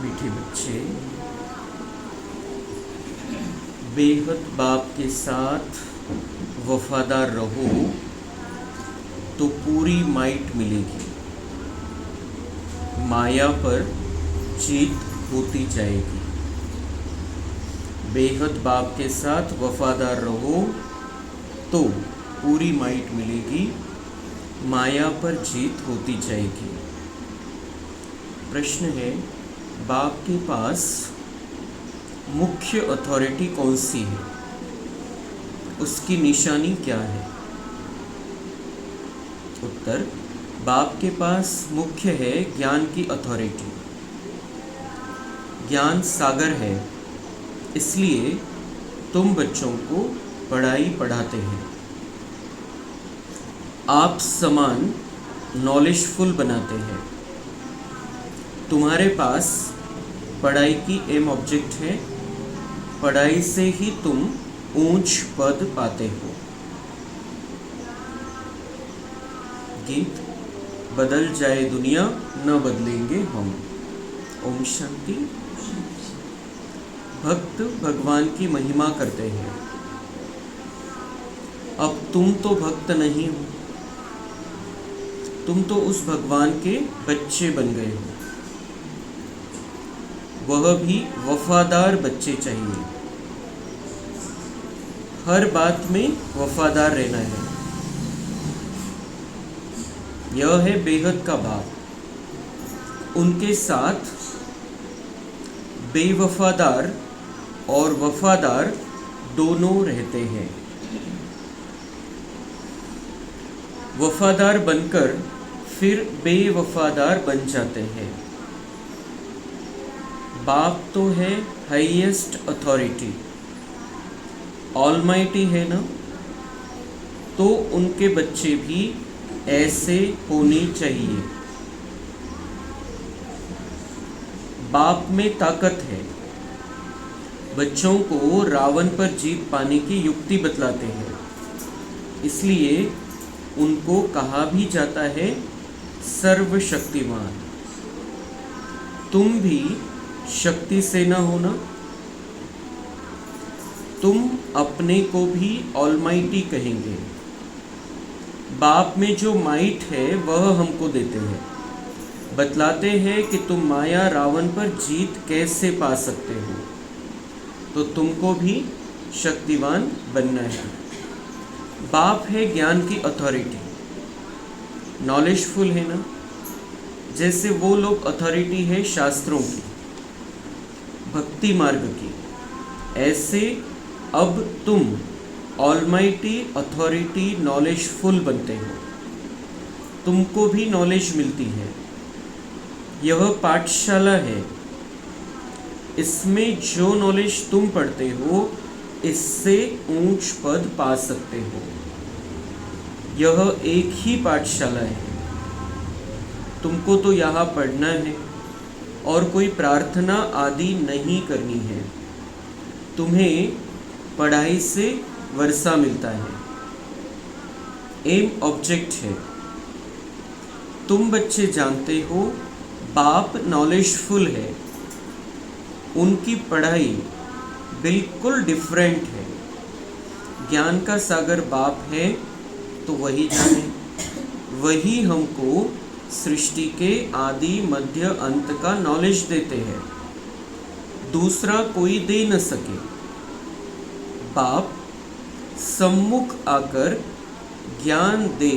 मीठे बच्चे, बेहद बाप के साथ वफादार रहो तो पूरी माइट मिलेगी। माया पर जीत होती जाएगी। बेहद बाप के साथ वफादार रहो तो पूरी माइट मिलेगी, माया पर जीत होती जाएगी। प्रश्न है, बाप के पास मुख्य अथॉरिटी कौन सी है? उसकी निशानी क्या है? उत्तर, बाप के पास मुख्य है ज्ञान की अथॉरिटी। ज्ञान सागर है, इसलिए तुम बच्चों को पढ़ाई पढ़ाते हैं। आप समान नॉलेजफुल बनाते हैं। तुम्हारे पास पढ़ाई की एम ऑब्जेक्ट है, पढ़ाई से ही तुम ऊंच पद पाते हो। गीत, बदल जाए दुनिया न बदलेंगे हम। ओम शांति। भक्त भगवान की महिमा करते हैं। अब तुम तो भक्त नहीं हो, तुम तो उस भगवान के बच्चे बन गए हो। वह भी वफादार बच्चे चाहिए। हर बात में वफादार रहना है। यह है बेहद का बाप। उनके साथ बेवफादार और वफादार दोनों रहते हैं। वफादार बनकर फिर बेवफादार बन जाते हैं। बाप तो है हाईएस्ट अथॉरिटी, ऑलमाइटी है ना, तो उनके बच्चे भी ऐसे होने चाहिए। बाप में ताकत है। बच्चों को रावण पर जीत पाने की युक्ति बतलाते हैं, इसलिए उनको कहा भी जाता है सर्वशक्तिमान। तुम भी शक्ति से न होना, तुम अपने को भी ऑलमाइटी कहेंगे। बाप में जो माइट है वह हमको देते हैं, बतलाते हैं कि तुम माया रावण पर जीत कैसे पा सकते हो, तो तुमको भी शक्तिवान बनना है। बाप है ज्ञान की अथॉरिटी, नॉलेजफुल है ना, जैसे वो लोग अथॉरिटी है शास्त्रों की, भक्ति मार्ग की, ऐसे अब तुम ऑलमाइटी अथॉरिटी नॉलेजफुल बनते हो। तुमको भी नॉलेज मिलती है। यह पाठशाला है। इसमें जो नॉलेज तुम पढ़ते हो, इससे ऊंच पद पा सकते हो। यह एक ही पाठशाला है। तुमको तो यहाँ पढ़ना है और कोई प्रार्थना आदि नहीं करनी है। तुम्हें पढ़ाई से वर्षा मिलता है। एम ऑब्जेक्ट है। तुम बच्चे जानते हो बाप नॉलेजफुल है, उनकी पढ़ाई बिल्कुल डिफरेंट है। ज्ञान का सागर बाप है तो वही जाने, वही हमको सृष्टि के आदि मध्य अंत का नॉलेज देते हैं। दूसरा कोई दे न सके। बाप सम्मुख आकर ज्ञान दे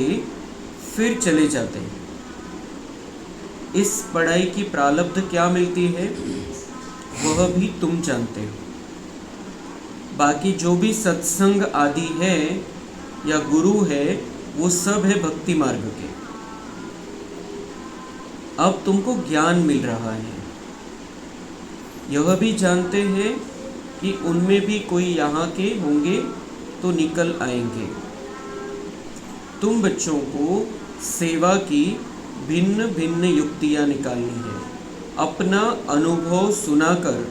फिर चले जाते हैं। इस पढ़ाई की प्रारब्ध क्या मिलती है वह भी तुम जानते हो। बाकी जो भी सत्संग आदि है या गुरु है, वो सब है भक्ति मार्ग के। अब तुमको ज्ञान मिल रहा है। यह भी जानते हैं कि उनमें भी कोई यहाँ के होंगे तो निकल आएंगे। तुम बच्चों को सेवा की भिन्न भिन्न युक्तियाँ निकालनी है। अपना अनुभव सुनाकर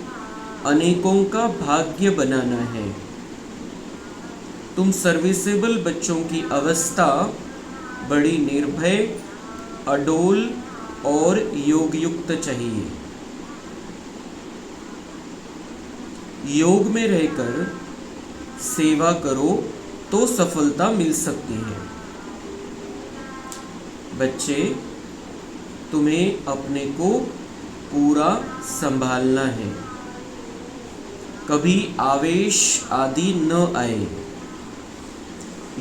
अनेकों का भाग्य बनाना है। तुम सर्विसेबल बच्चों की अवस्था बड़ी निर्भय, अडोल और योग युक्त चाहिए। योग में रहकर सेवा करो तो सफलता मिल सकती है। बच्चे, तुम्हें अपने को पूरा संभालना है, कभी आवेश आदि न आए।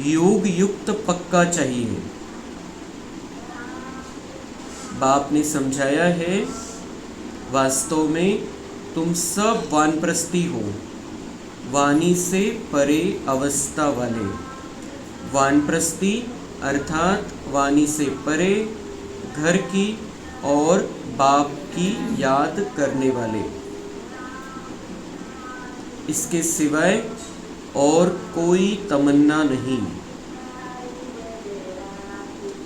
योग युक्त पक्का चाहिए। बाप ने समझाया है, वास्तव में तुम सब वानप्रस्थी हो, वाणी से परे अवस्था वाले। वानप्रस्थी अर्थात वाणी से परे, घर की और बाप की याद करने वाले। इसके सिवाय और कोई तमन्ना नहीं।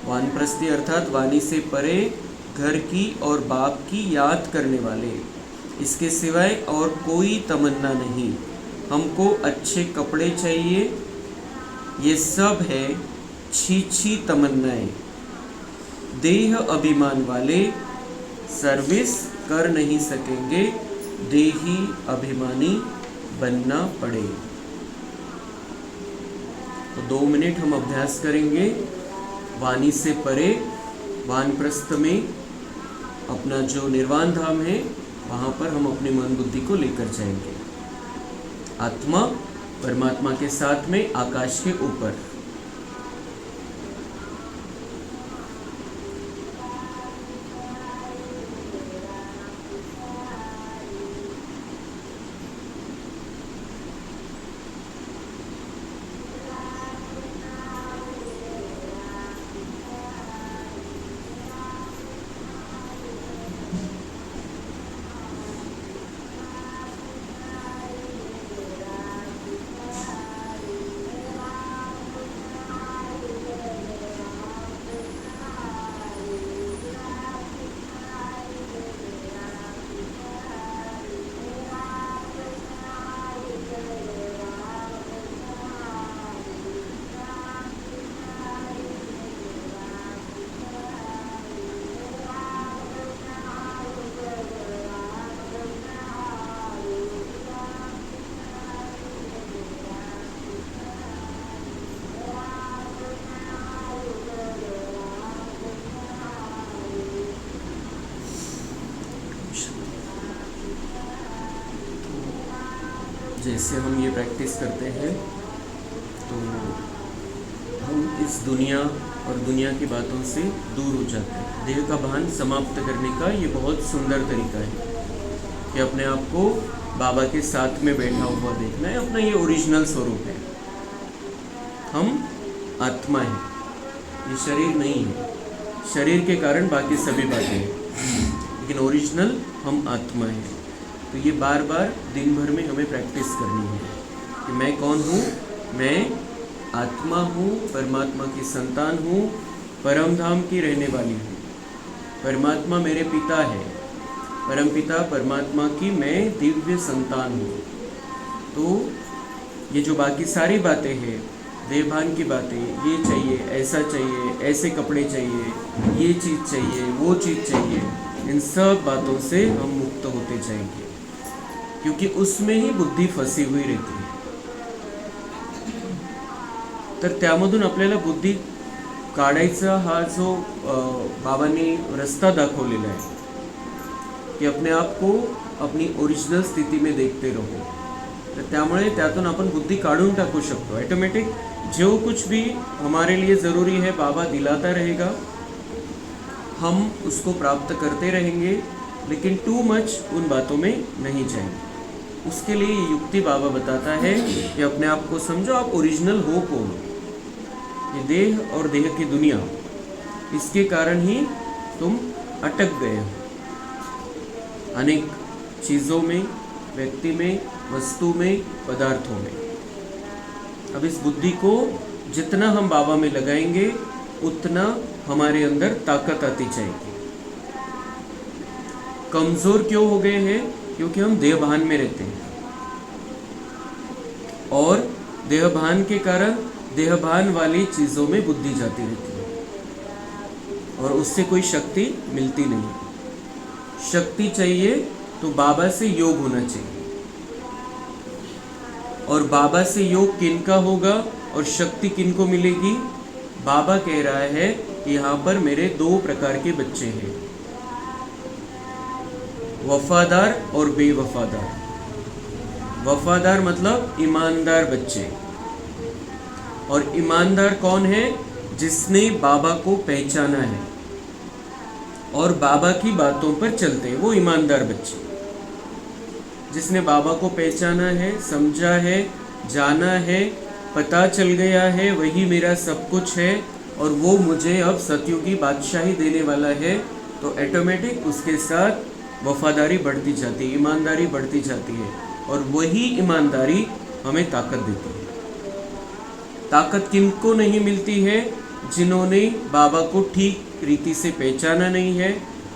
वानप्रस्थी अर्थात वाणी से परे, घर की और बाप की याद करने वाले। इसके सिवाय और कोई तमन्ना नहीं। हमको अच्छे कपड़े चाहिए, ये सब है छी तमन्नाएं। देह अभिमान वाले सर्विस कर नहीं सकेंगे, देही अभिमानी बनना पड़े। तो 2 मिनट हम अभ्यास करेंगे। वाणी से परे, वानप्रस्थ में अपना जो निर्वाण धाम है, वहाँ पर हम अपनी मन बुद्धि को लेकर जाएंगे। आत्मा परमात्मा के साथ में आकाश के ऊपर। जैसे हम ये प्रैक्टिस करते हैं तो हम इस दुनिया और दुनिया की बातों से दूर हो जाते हैं। देह का भान समाप्त करने का ये बहुत सुंदर तरीका है कि अपने आप को बाबा के साथ में बैठा हुआ देखना है। अपना ये ओरिजिनल स्वरूप है। हम आत्मा है, ये शरीर नहीं है। शरीर के कारण बाकी सभी बातें हैं, लेकिन ओरिजिनल हम आत्मा है। तो ये बार बार दिन भर में हमें प्रैक्टिस करनी है कि मैं कौन हूँ। मैं आत्मा हूँ, परमात्मा की संतान हूँ, परम धाम की रहने वाली हूँ। परमात्मा मेरे पिता है, परम पिता परमात्मा की मैं दिव्य संतान हूँ। तो ये जो बाकी सारी बातें हैं, देवभान की बातें, ये चाहिए, ऐसा चाहिए, ऐसे कपड़े चाहिए, ये चीज़ चाहिए, वो चीज़ चाहिए, इन सब बातों से हम मुक्त होते जाएंगे, क्योंकि उसमें ही बुद्धी फंसी हुई रहती है। तर त्यामधून आपल्याला बुद्धी काढायचा हा जो बाबांनी रस्ता दाखवलेला आहे की अपने आप को अपनी ओरिजिनल स्थिति में देखते रहो। तर त्यामुळे त्यातून आपण बुद्धी काढून टाकू शकतो। ऑटोमेटिक जो कुछ भी हमारे लिए ज़रूरी है बाबा दिलाता रहेगा, हम उसको प्राप्त करते रहेंगे, लेकिन टू मच उन बातों में नहीं जाएंगे। उसके लिए ये युक्ति बाबा बताता है कि अपने आप को समझो, आप ओरिजिनल हो कौन। ये देह और देह की दुनिया, इसके कारण ही तुम अटक गए हो अनेक चीज़ों में, व्यक्ति में, वस्तु में, पदार्थों में। अब इस बुद्धि को जितना हम बाबा में लगाएंगे उतना हमारे अंदर ताकत आती जाएगी। कमज़ोर क्यों हो गए हैं? क्योंकि हम देहभान में रहते हैं, और देहभान के कारण देहभान वाली चीज़ों में बुद्धि जाती रहती है और उससे कोई शक्ति मिलती नहीं। शक्ति चाहिए तो बाबा से योग होना चाहिए। और बाबा से योग किनका होगा और शक्ति किनको मिलेगी? बाबा कह रहा है कि यहाँ पर मेरे 2 प्रकार के बच्चे हैं, वफादार और बेवफादार। वफादार मतलब ईमानदार बच्चे, और ईमानदार कौन है? जिसने बाबा को पहचाना है और बाबा की बातों पर चलते हैं, वो ईमानदार बच्चे। जिसने बाबा को पहचाना है, समझा है, जाना है, पता चल गया है वही मेरा सब कुछ है और वो मुझे अब सतयुगी बादशाही देने वाला है, तो ऑटोमेटिक उसके साथ वफादारी बढ़ती जाती है, ईमानदारी बढ़ती जाती है, और वही ईमानदारी हमें ताकत देती है। ताकत किनको नहीं मिलती है? जिन्होंने बाबा को ठीक रीति से पहचाना नहीं है,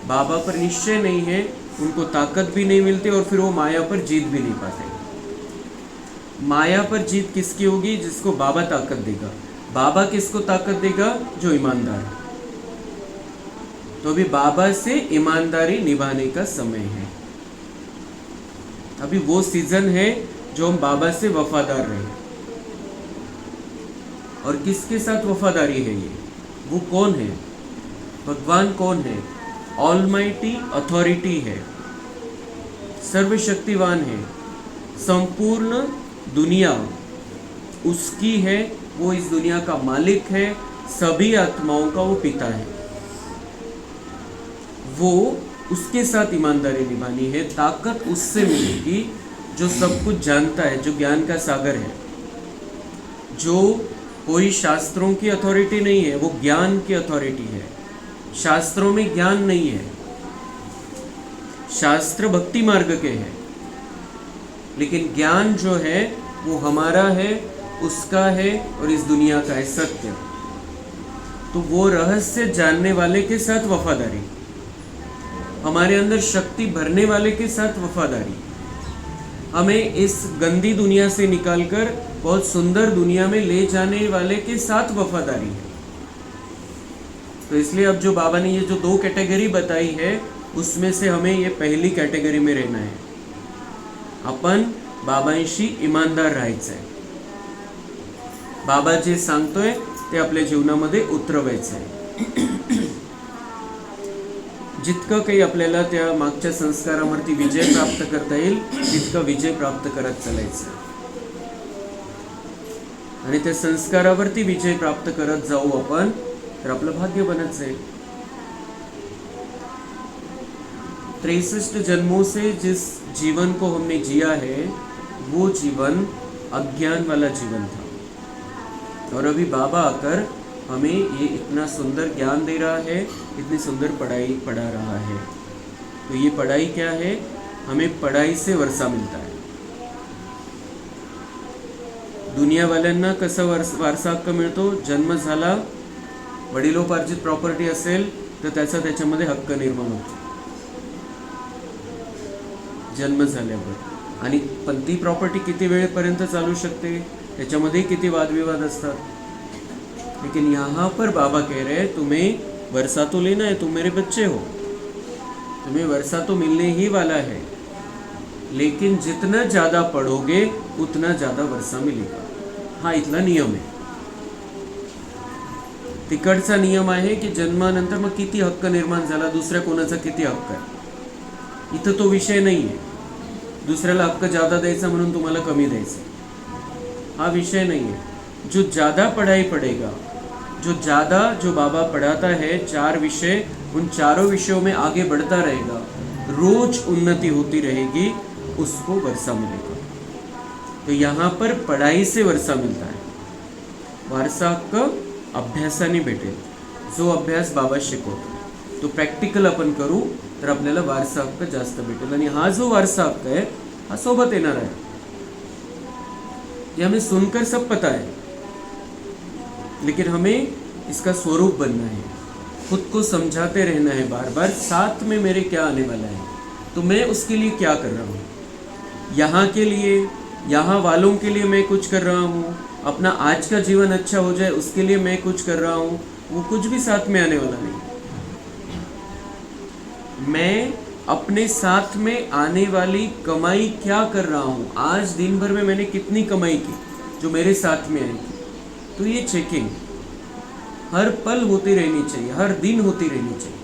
बाबा पर निश्चय नहीं है, उनको ताकत भी नहीं मिलती और फिर वो माया पर जीत भी नहीं पाते। माया पर जीत किसकी होगी? जिसको बाबा ताकत देगा। बाबा किसको ताकत देगा? जो ईमानदार है। तो अभी बाबा से ईमानदारी निभाने का समय है। अभी वो सीजन है जो हम बाबा से वफादार रहे। और किसके साथ वफादारी है ये? वो कौन है? भगवान कौन है? ऑलमाइटी अथॉरिटी है, सर्वशक्तिवान है, संपूर्ण दुनिया उसकी है, वो इस दुनिया का मालिक है, सभी आत्माओं का वो पिता है। वो उसके साथ ईमानदारी निभानी है। ताकत उससे मिलेगी जो सब कुछ जानता है, जो ज्ञान का सागर है, जो कोई शास्त्रों की अथॉरिटी नहीं है, वो ज्ञान की अथॉरिटी है। शास्त्रों में ज्ञान नहीं है, शास्त्र भक्ति मार्ग के हैं, लेकिन ज्ञान जो है वो हमारा है, उसका है और इस दुनिया का है, सत्य। तो वो रहस्य जानने वाले के साथ वफादारी, हमारे अंदर शक्ति भरने वाले के साथ वफादारी, हमें इस गंदी दुनिया से निकालकर बहुत सुंदर दुनिया में ले जाने वाले के साथ वफादारी है। तो इसलिए अब जो बाबा ने ये जो 2 कैटेगरी बताई है, उसमें से हमें ये पहली कैटेगरी में रहना है। अपन बाबांशी इमानदार राहायचं आहे, बाबा जे सांगतोय ते आपल्या जीवनामध्ये उतरवायचं आहे। जितकं काही आपल्याला त्या मागच्या संस्कारावरती विजय प्राप्त करता येईल तितकं विजय प्राप्त करत चालायचं, आणि त्या संस्कारावरती विजय प्राप्त करत जाऊ आपण, तर आपलं भाग्य बनत जाईल। 63 जन्मों से जिस जीवन को हमने जिया है वो जीवन अज्ञान वाला जीवन था, और अभी बाबा आकर हमें ये इतना सुंदर ज्ञान दे रहा है, इतनी सुंदर पढ़ाई पढ़ा रहा है। तो ये पढ़ाई क्या है? हमें पढ़ाई से वर्षा मिलता है। दुनिया वाल्यांना कसं वारसा हक्क मिळतो? जन्म झाला, वडिलोपार्जित प्रॉपर्टी असेल तर त्याचा त्याच्यामध्ये हक्क निर्माण होतो जन्म झाल्यावर, आणि पण ती प्रॉपर्टी किती वेळेपर्यंत चालू शकते, त्याच्यामध्ये किती वादविवाद असतात। लेकिन यहाँ पर बाबा कह रहे हैं तुम्हें वर्षा तो लेना है, तुम मेरे बच्चे हो, तुम्हें वर्षा तो मिलने ही वाला है, लेकिन जितना ज़्यादा पढ़ोगे उतना ज़्यादा वर्षा मिलेगा। हा इथला नियम आहे, तिकडचा नियम आहे की जन्मानंतर मग किती हक्क निर्माण झाला, दुसऱ्या कोणाचा किती हक्क आहे, इथं तो विषय नाही आहे। दुसऱ्याला हक्क ज़्यादा द्यायचा म्हणून तुम्हाला कमी द्यायचं, हा विषय नहीं है। जो ज़्यादा पढ़ाई पढ़ेगा, जो बाबा पढ़ाता है 4 विषय, उन चारों विषयों में आगे बढ़ता रहेगा, रोज उन्नति होती रहेगी, उसको वर्षा मिलेगा। तो यहाँ पर पढ़ाई से वर्षा मिलता है। वारसा हक्क अभ्यासाने भेटेल, जो अभ्यास बाबा शिकवतो तो प्रॅक्टिकल आपण करू तर आपल्याला वारसा हक्क जास्त भेटेल, आणि हा जो वारसा हक्क है हा सोबत येणार आहे। ये हमें सुनकर सब पता है, लेकिन हमें इसका स्वरूप बनना है, खुद को समझाते रहना है बार बार, साथ में मेरे क्या आने वाला है, तो मैं उसके लिए क्या कर रहा हूँ, यहाँ के लिए, यहाँ वालों के लिए मैं कुछ कर रहा हूँ, अपना आज का जीवन अच्छा हो जाए उसके लिए मैं कुछ कर रहा हूँ, वो कुछ भी साथ में आने वाला नहीं। मैं अपने साथ में आने वाली कमाई क्या कर रहा हूँ, आज दिन भर में मैंने कितनी कमाई की जो मेरे साथ में आएगी। तो ये चेकिंग हर पल होती रहनी चाहिए, हर दिन होती रहनी चाहिए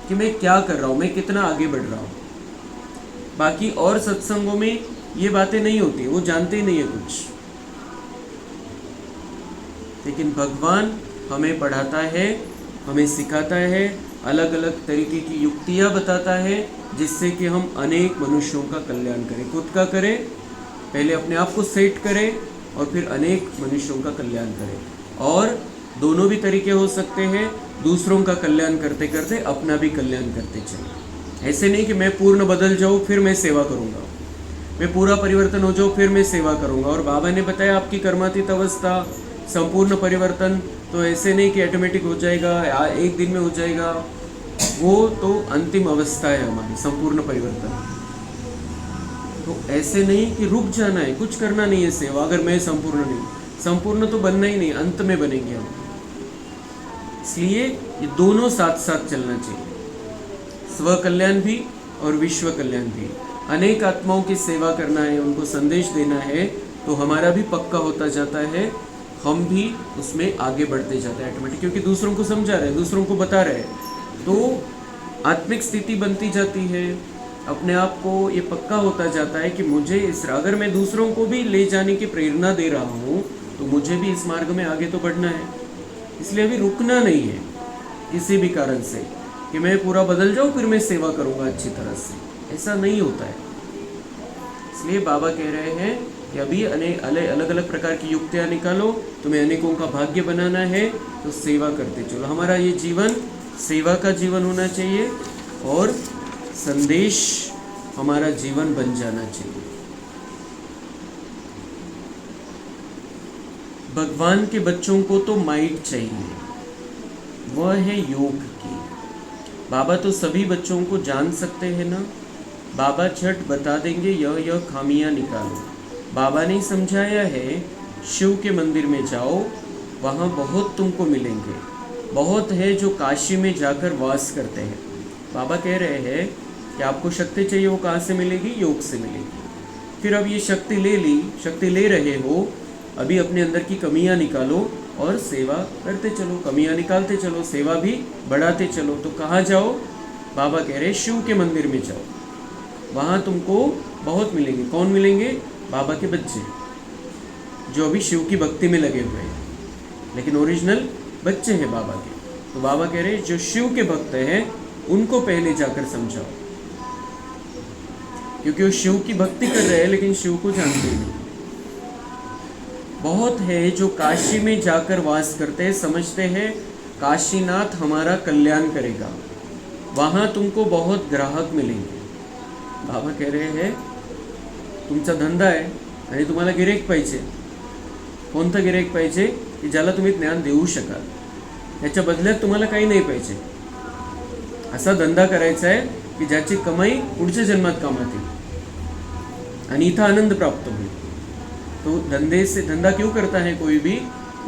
कि मैं क्या कर रहा हूँ, मैं कितना आगे बढ़ रहा हूँ। बाकी और सत्संगों में ये बातें नहीं होती, वो जानते ही नहीं है कुछ। लेकिन भगवान हमें पढ़ाता है, हमें सिखाता है, अलग अलग तरीके की युक्तियाँ बताता है, जिससे कि हम अनेक मनुष्यों का कल्याण करें। खुद का करें, पहले अपने आप को सेट करें और फिर अनेक मनुष्यों का कल्याण करें। और दोनों भी तरीके हो सकते हैं, दूसरों का कल्याण करते करते अपना भी कल्याण करते चलें। ऐसे नहीं कि मैं पूर्ण बदल जाऊँ फिर मैं सेवा करूँगा, मैं पूरा परिवर्तन हो जाऊँ फिर मैं सेवा करूँगा। और बाबा ने बताया आपकी कर्मातीत अवस्था संपूर्ण परिवर्तन, तो ऐसे नहीं कि ऑटोमेटिक हो जाएगा, एक दिन में हो जाएगा। वो तो अंतिम अवस्था है हमारी संपूर्ण परिवर्तन। तो ऐसे नहीं कि रुक जाना है, कुछ करना नहीं है सेवा अगर मैं संपूर्ण नहीं, संपूर्ण तो बनना ही नहीं, अंत में बनेंगे हम। इसलिए ये दोनों साथ साथ चलना चाहिए, स्व कल्याण भी और विश्व कल्याण भी। अनेक आत्माओं की सेवा करना है, उनको संदेश देना है, तो हमारा भी पक्का होता जाता है, हम भी उसमें आगे बढ़ते जाते हैं ऑटोमेटिक, क्योंकि दूसरों को समझा रहे हैं, दूसरों को बता रहे हैं, तो आत्मिक स्थिति बनती जाती है। अपने आप को ये पक्का होता जाता है कि मुझे अगर मैं दूसरों को भी ले जाने की प्रेरणा दे रहा हूँ तो मुझे भी इस मार्ग में आगे तो बढ़ना है। इसलिए अभी रुकना नहीं है किसी भी कारण से कि मैं पूरा बदल जाऊँ फिर मैं सेवा करूँगा अच्छी तरह से, ऐसा नहीं होता है। इसलिए बाबा कह रहे हैं कि अभी अलग अलग प्रकार की युक्तियाँ निकालो, तुम्हें अनेकों का भाग्य बनाना है, तो सेवा करते चलो। हमारा ये जीवन सेवा का जीवन होना चाहिए और संदेश हमारा जीवन बन जाना चाहिए। भगवान के बच्चों को तो माइट चाहिए, वह है योग की। बाबा तो सभी बच्चों को जान सकते हैं ना, बाबा झट बता देंगे यह खामियां निकालो। बाबा ने समझाया है, शिव के मंदिर में जाओ, वहाँ बहुत तुमको मिलेंगे। बहुत है जो काशी में जाकर वास करते हैं। बाबा कह रहे हैं कि आपको शक्ति चाहिए, वो कहाँ से मिलेगी? योग से मिलेगी। फिर अब ये शक्ति ले ली, शक्ति ले रहे हो, अभी अपने अंदर की कमियां निकालो और सेवा करते चलो, कमियां निकालते चलो, सेवा भी बढ़ाते चलो। तो कहाँ जाओ? बाबा कह रहे शिव के मंदिर में जाओ, वहाँ तुमको बहुत मिलेंगे। कौन मिलेंगे? बाबा के बच्चे, जो अभी शिव की भक्ति में लगे हुए हैं, लेकिन ओरिजिनल बच्चे हैं बाबा के। तो बाबा कह रहे जो शिव के भक्त हैं उनको पहले जाकर समझाओ, क्योंकि वो शिव की भक्ति कर रहे हैं लेकिन शिव को जानते नहीं। बहुत है जो काशी में जाकर वास करते हैं, समझते हैं काशीनाथ हमारा कल्याण करेगा, वहाँ तुमको बहुत ग्राहक मिलेंगे। बाबा कह रहे हैं तुमचा धंदा आहे आणि तुम्हाला गिराईक पाहिजे. कोणतं गिराईक पाहिजे? की ज्याला तुम्ही ज्ञान देऊ शकाल, त्याच्या बदल्यात तुम्हाला काही नाही पाहिजे. असा धंदा करायचा आहे की ज्याची कमाई पुढच्या जन्मात कामात येईल आणि इथं आनंद प्राप्त होईल. तो धंधा क्यों करता है कोई भी?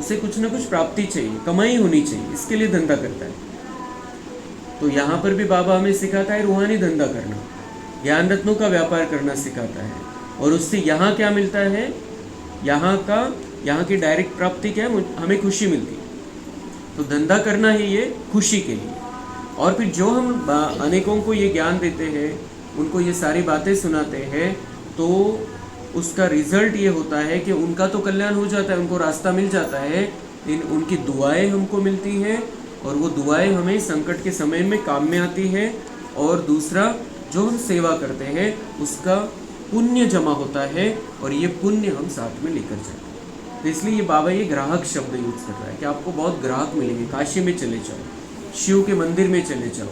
उसे कुछ ना कुछ प्राप्ति चाहिए, कमाई होनी चाहिए, इसके लिए धंधा करता है. तो यहाँ पर भी बाबा हमें सिखाता है रूहानी धंधा करना, ज्ञान रत्नों का व्यापार करना सिखाता है. और उससे यहाँ क्या मिलता है? यहाँ की डायरेक्ट प्राप्ति क्या है? हमें खुशी मिलती है. तो धंधा करना है ये खुशी के लिए. और फिर जो हम अनेकों को ये ज्ञान देते हैं, उनको ये सारी बातें सुनाते हैं, तो उसका रिजल्ट ये होता है कि उनका तो कल्याण हो जाता है, उनको रास्ता मिल जाता है, लेकिन उनकी दुआएं हमको मिलती हैं और वो दुआएं हमें संकट के समय में काम में आती है. और दूसरा, जो हम सेवा करते हैं उसका पुण्य जमा होता है और ये पुण्य हम साथ में लेकर जाते हैं. तो इसलिए ये बाबा ये ग्राहक शब्द यूज़ कर रहा है कि आपको बहुत ग्राहक मिलेंगे. काशी में चले जाओ, शिव के मंदिर में चले जाओ,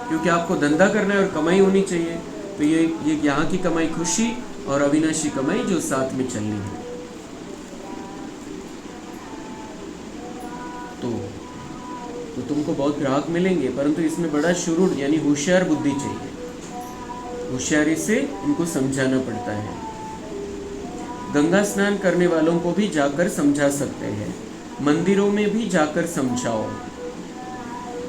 क्योंकि आपको धंधा करना है और कमाई होनी चाहिए. तो ये यहाँ की कमाई खुशी और अविनाशी कमाई जो साथ में चलनी है. तो तुमको बहुत ग्राहक मिलेंगे, परंतु इसमें बड़ा शुरू यानी होशियार बुद्धि चाहिए. होशियारी से इनको समझाना पड़ता है. गंगा स्नान करने वालों को भी जाकर समझा सकते हैं, मंदिरों में भी जाकर समझाओ.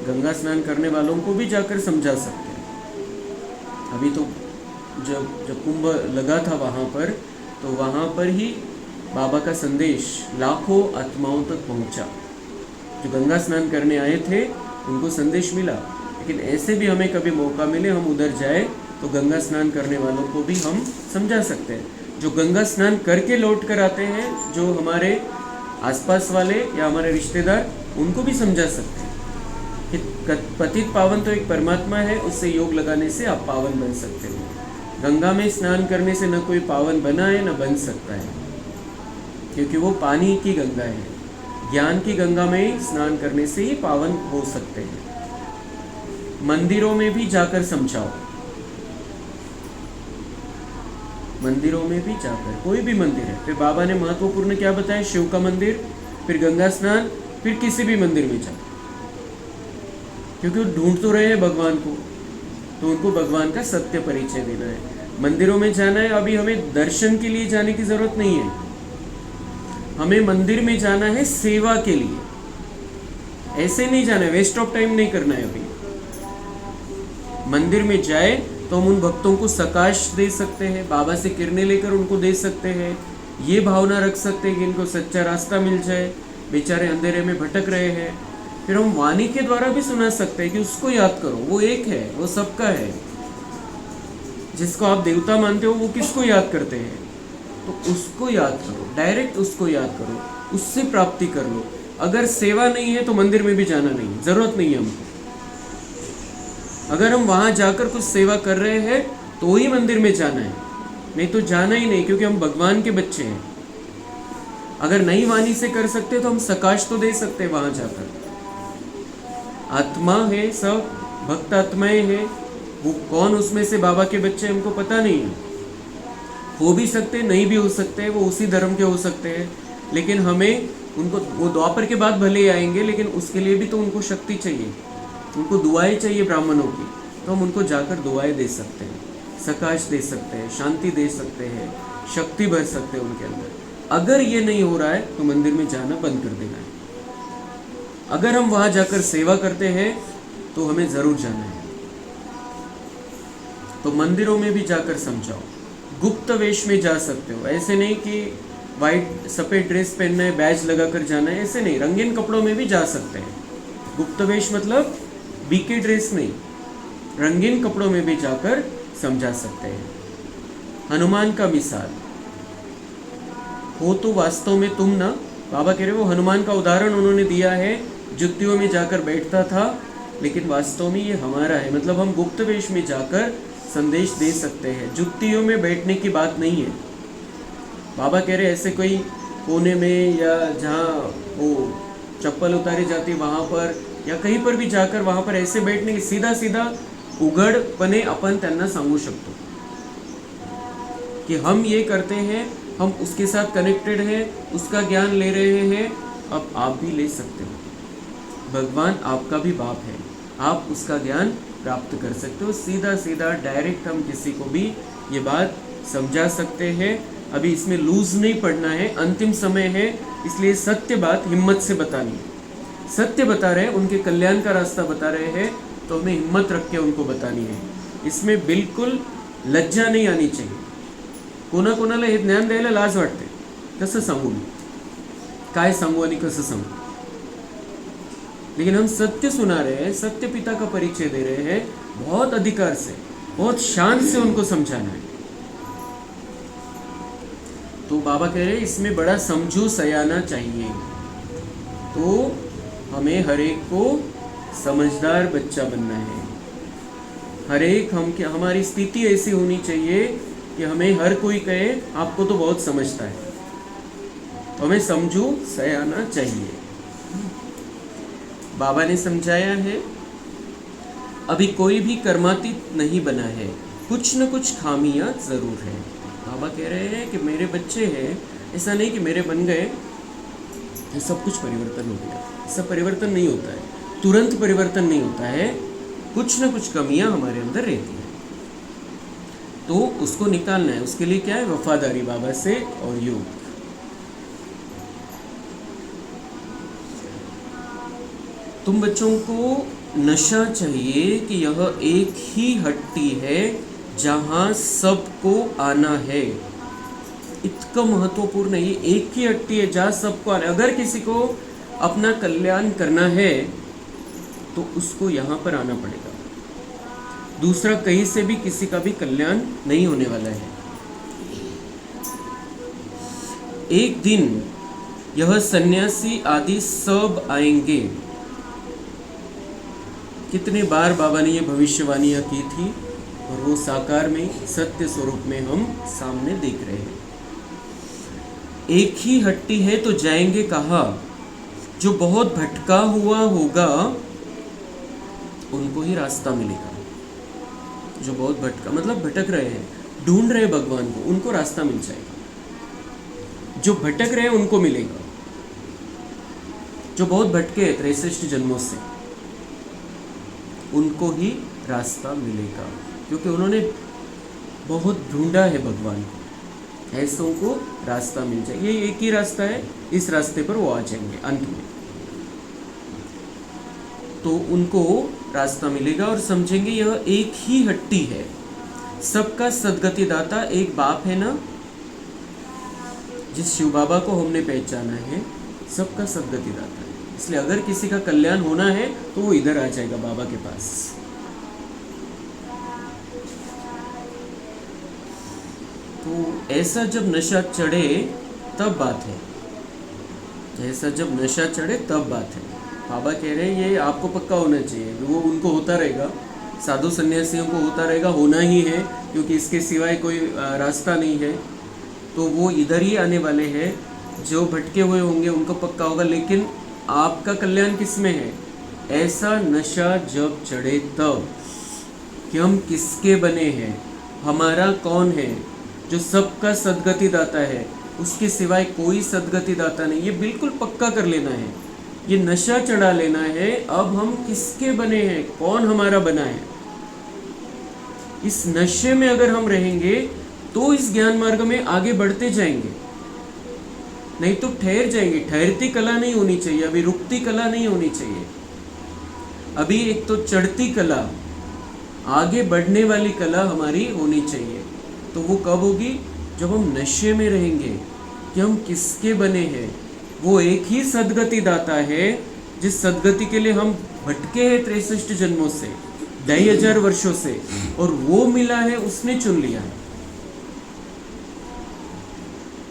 गंगा स्नान करने वालों को भी जाकर समझा सकते हैं. अभी तो जब जब कुंभ लगा था वहाँ पर, तो वहाँ पर ही बाबा का संदेश लाखों आत्माओं तक पहुँचा। जो गंगा स्नान करने आए थे उनको संदेश मिला, लेकिन ऐसे भी हमें कभी मौका मिले हम उधर जाए तो गंगा स्नान करने वालों को भी हम समझा सकते हैं। जो गंगा स्नान करके लौट कर आते हैं, जो हमारे आसपास वाले या हमारे रिश्तेदार, उनको भी समझा सकते हैं कि पतित पावन तो एक परमात्मा है, उससे योग लगाने से आप पावन बन सकते हो। गंगा में स्नान करने से न कोई पावन बना है न बन सकता है, क्योंकि वो पानी की गंगा है। ज्ञान की गंगा में स्नान करने से ही पावन हो सकते हैं। मंदिरों में भी जाकर समझाओ, मंदिरों में भी जाकर, कोई भी मंदिर है। फिर बाबा ने महत्वपूर्ण क्या बताया, शिव का मंदिर, फिर गंगा स्नान, फिर किसी भी मंदिर में जाओ, क्योंकि वो ढूंढ तो रहे हैं भगवान को, तो उनको भगवान का सत्य परिचय देना है। मंदिरों में जाना है, अभी हमें दर्शन के लिए जाने की जरूरत नहीं है, हमें मंदिर में जाना है सेवा के लिए। ऐसे नहीं जाना है, वेस्ट ऑफ टाइम नहीं करना है। अभी मंदिर में जाए तो हम उन भक्तों को सकाश दे सकते हैं, बाबा से किरणें लेकर उनको दे सकते हैं, ये भावना रख सकते हैं कि इनको सच्चा रास्ता मिल जाए, बेचारे अंधेरे में भटक रहे हैं। फिर हम वाणी के द्वारा भी सुना सकते हैं कि उसको याद करो, वो एक है, वो सबका है। जिसको आप देवता मानते हो वो किसको याद करते हैं, तो उसको याद करो, डायरेक्ट उसको याद करो, उससे प्राप्ति कर लो। अगर सेवा नहीं है तो मंदिर में भी जाना नहीं, जरूरत नहीं है हमको। अगर हम वहाँ जाकर कुछ सेवा कर रहे हैं तो ही मंदिर में जाना है, नहीं तो जाना ही नहीं, क्योंकि हम भगवान के बच्चे हैं। अगर नहीं वाणी से कर सकते तो हम सकाश तो दे सकते हैं वहाँ जाकर। आत्मा है, सब भक्त आत्माएं हैं, वो कौन उसमें से बाबा के बच्चे हमको पता नहीं है। हो भी सकते, नहीं भी हो सकते, वो उसी धर्म के हो सकते हैं, लेकिन हमें उनको, वो द्वापर के बाद भले आएंगे, लेकिन उसके लिए भी तो उनको शक्ति चाहिए, उनको दुआएं चाहिए ब्राह्मणों की, तो हम उनको जाकर दुआएं दे सकते हैं, सकाश दे सकते हैं, शांति दे सकते हैं, शक्ति भर सकते हैं उनके अंदर। अगर ये नहीं हो रहा है तो मंदिर में जाना बंद कर देना है। अगर हम वहाँ जाकर सेवा करते हैं तो हमें ज़रूर जाना है। तो मंदिरों में भी जाकर समझाओ। गुप्त वेश में जा सकते हो, ऐसे नहीं कि वाइट सफ़ेद ड्रेस पहनना है, बैज लगा कर जाना है, ऐसे नहीं। रंगीन कपड़ों में भी जा सकते हैं। गुप्त वेश मतलब बीके ड्रेस नहीं, रंगीन कपड़ों में भी जाकर समझा सकते हैं। हनुमान का मिसाल हो तो वास्तव में तुम ना, बाबा कह रहे हो, हनुमान का उदाहरण उन्होंने दिया है, जुत्तियों में जाकर बैठता था, लेकिन वास्तव में ये हमारा है। मतलब हम गुप्त वेश में जाकर संदेश दे सकते हैं, जुत्तियों में बैठने की बात नहीं है। बाबा कह रहे ऐसे कोई कोने में या जहाँ वो चप्पल उतारी जाती है वहाँ पर, या कहीं पर भी जाकर वहाँ पर ऐसे बैठने की, सीधा सीधा उघडपणे आपण त्यांना सांगू शकतो कि हम ये करते हैं, हम उसके साथ कनेक्टेड हैं, उसका ज्ञान ले रहे हैं, अब आप भी ले सकते हो। भगवान आपका भी बाप है, आप उसका ज्ञान प्राप्त कर सकते हो। सीधा सीधा डायरेक्ट हम किसी को भी ये बात समझा सकते हैं। अभी इसमें लूज नहीं पड़ना है, अंतिम समय है, इसलिए सत्य बात हिम्मत से बतानी है। सत्य बता रहे हैं, उनके कल्याण का रास्ता बता रहे हैं, तो हमें हिम्मत रख के उनको बतानी है। इसमें बिल्कुल लज्जा नहीं आनी चाहिए। कोणाकोणाला हे ज्ञान द्यायला लाज वाटते, कसं सांगू मी, काय सांगू आणि कसं सांगू। लेकिन हम सत्य सुना रहे हैं, सत्य पिता का परिचय दे रहे हैं, बहुत अधिकार से, बहुत शान से उनको समझाना है। तो बाबा कह रहे हैं इसमें बड़ा समझू सयाना चाहिए। तो हमें हर एक को समझदार बच्चा बनना है। हर एक हमारी स्थिति ऐसी होनी चाहिए कि हमें हर कोई कहे आपको तो बहुत समझता है, तो हमें समझू सयाना चाहिए। बाबा ने समझाया है, अभी कोई भी कर्मातीत नहीं बना है, कुछ न कुछ खामियां जरूर है। बाबा कह रहे हैं कि मेरे बच्चे हैं, ऐसा नहीं कि मेरे बन गए तो सब कुछ परिवर्तन हो गया। ऐसा परिवर्तन नहीं होता है, तुरंत परिवर्तन नहीं होता है, कुछ न कुछ कमियां हमारे अंदर रहती हैं, तो उसको निकालना है। उसके लिए क्या है, वफादारी बाबा से और योग। तुम बच्चों को नशा चाहिए कि यह एक ही हट्टी है जहाँ सबको आना है। इतना महत्वपूर्ण है, ये एक ही हट्टी है जहाँ सबको आना है। अगर किसी को अपना कल्याण करना है तो उसको यहाँ पर आना पड़ेगा। दूसरा कहीं से भी किसी का भी कल्याण नहीं होने वाला है। एक दिन यह सन्यासी आदि सब आएंगे। कितने बार बाबा ने ये भविष्यवाणियां की थी और वो साकार में सत्य स्वरूप में हम सामने देख रहे हैं। एक ही हट्टी है तो जाएंगे कहाँ? जो बहुत भटका हुआ होगा उनको ही रास्ता मिलेगा। जो बहुत भटका मतलब भटक रहे हैं, ढूंढ रहे भगवान को, उनको रास्ता मिल जाएगा। जो भटक रहे हैं उनको मिलेगा। जो बहुत भटके हैं 63 जन्मों से, उनको ही रास्ता मिलेगा, क्योंकि उन्होंने बहुत ढूंढा है भगवान को। ऐसों को रास्ता मिल जाए, ये एक ही रास्ता है, इस रास्ते पर वो आ जाएंगे अंत में। तो उनको रास्ता मिलेगा और समझेंगे यह एक ही हट्टी है। सबका सद्गति दाता एक बाप है ना, जिस शिव बाबा को हमने पहचाना है, सबका सद्गति दाता है। इसलिए अगर किसी का कल्याण होना है तो वो इधर आ जाएगा बाबा के पास। तो ऐसा जब नशा चढ़े तब बात है। ऐसा जब नशा चढ़े तब बात है। बाबा कह रहे हैं ये आपको पक्का होना चाहिए। वो उनको होता रहेगा, साधु सन्यासियों को होता रहेगा, होना ही है, क्योंकि इसके सिवाय कोई रास्ता नहीं है। तो वो इधर ही आने वाले हैं। जो भटके हुए होंगे उनको पक्का होगा, लेकिन आपका कल्याण किस में है? ऐसा नशा जब चढ़े तब कि हम किसके बने हैं, हमारा कौन है, जो सबका सद्गति दाता है, उसके सिवाय कोई सद्गति दाता नहीं। ये बिल्कुल पक्का कर लेना है, ये नशा चढ़ा लेना है। अब हम किसके बने हैं, कौन हमारा बना है। इस नशे में अगर हम रहेंगे तो इस ज्ञान मार्ग में आगे बढ़ते जाएंगे, नहीं तो ठहर जाएंगे। ठहरती कला नहीं होनी चाहिए, अभी रुकती कला नहीं होनी चाहिए। अभी एक तो चढ़ती कला, आगे बढ़ने वाली कला हमारी होनी चाहिए। तो वो कब होगी? जब हम नशे में रहेंगे कि हम किसके बने हैं। वो एक ही सद्गति दाता है, जिस सद्गति के लिए हम भटके हैं 63 जन्मों से, 2500 वर्षों से, और वो मिला है, उसने चुन लिया है।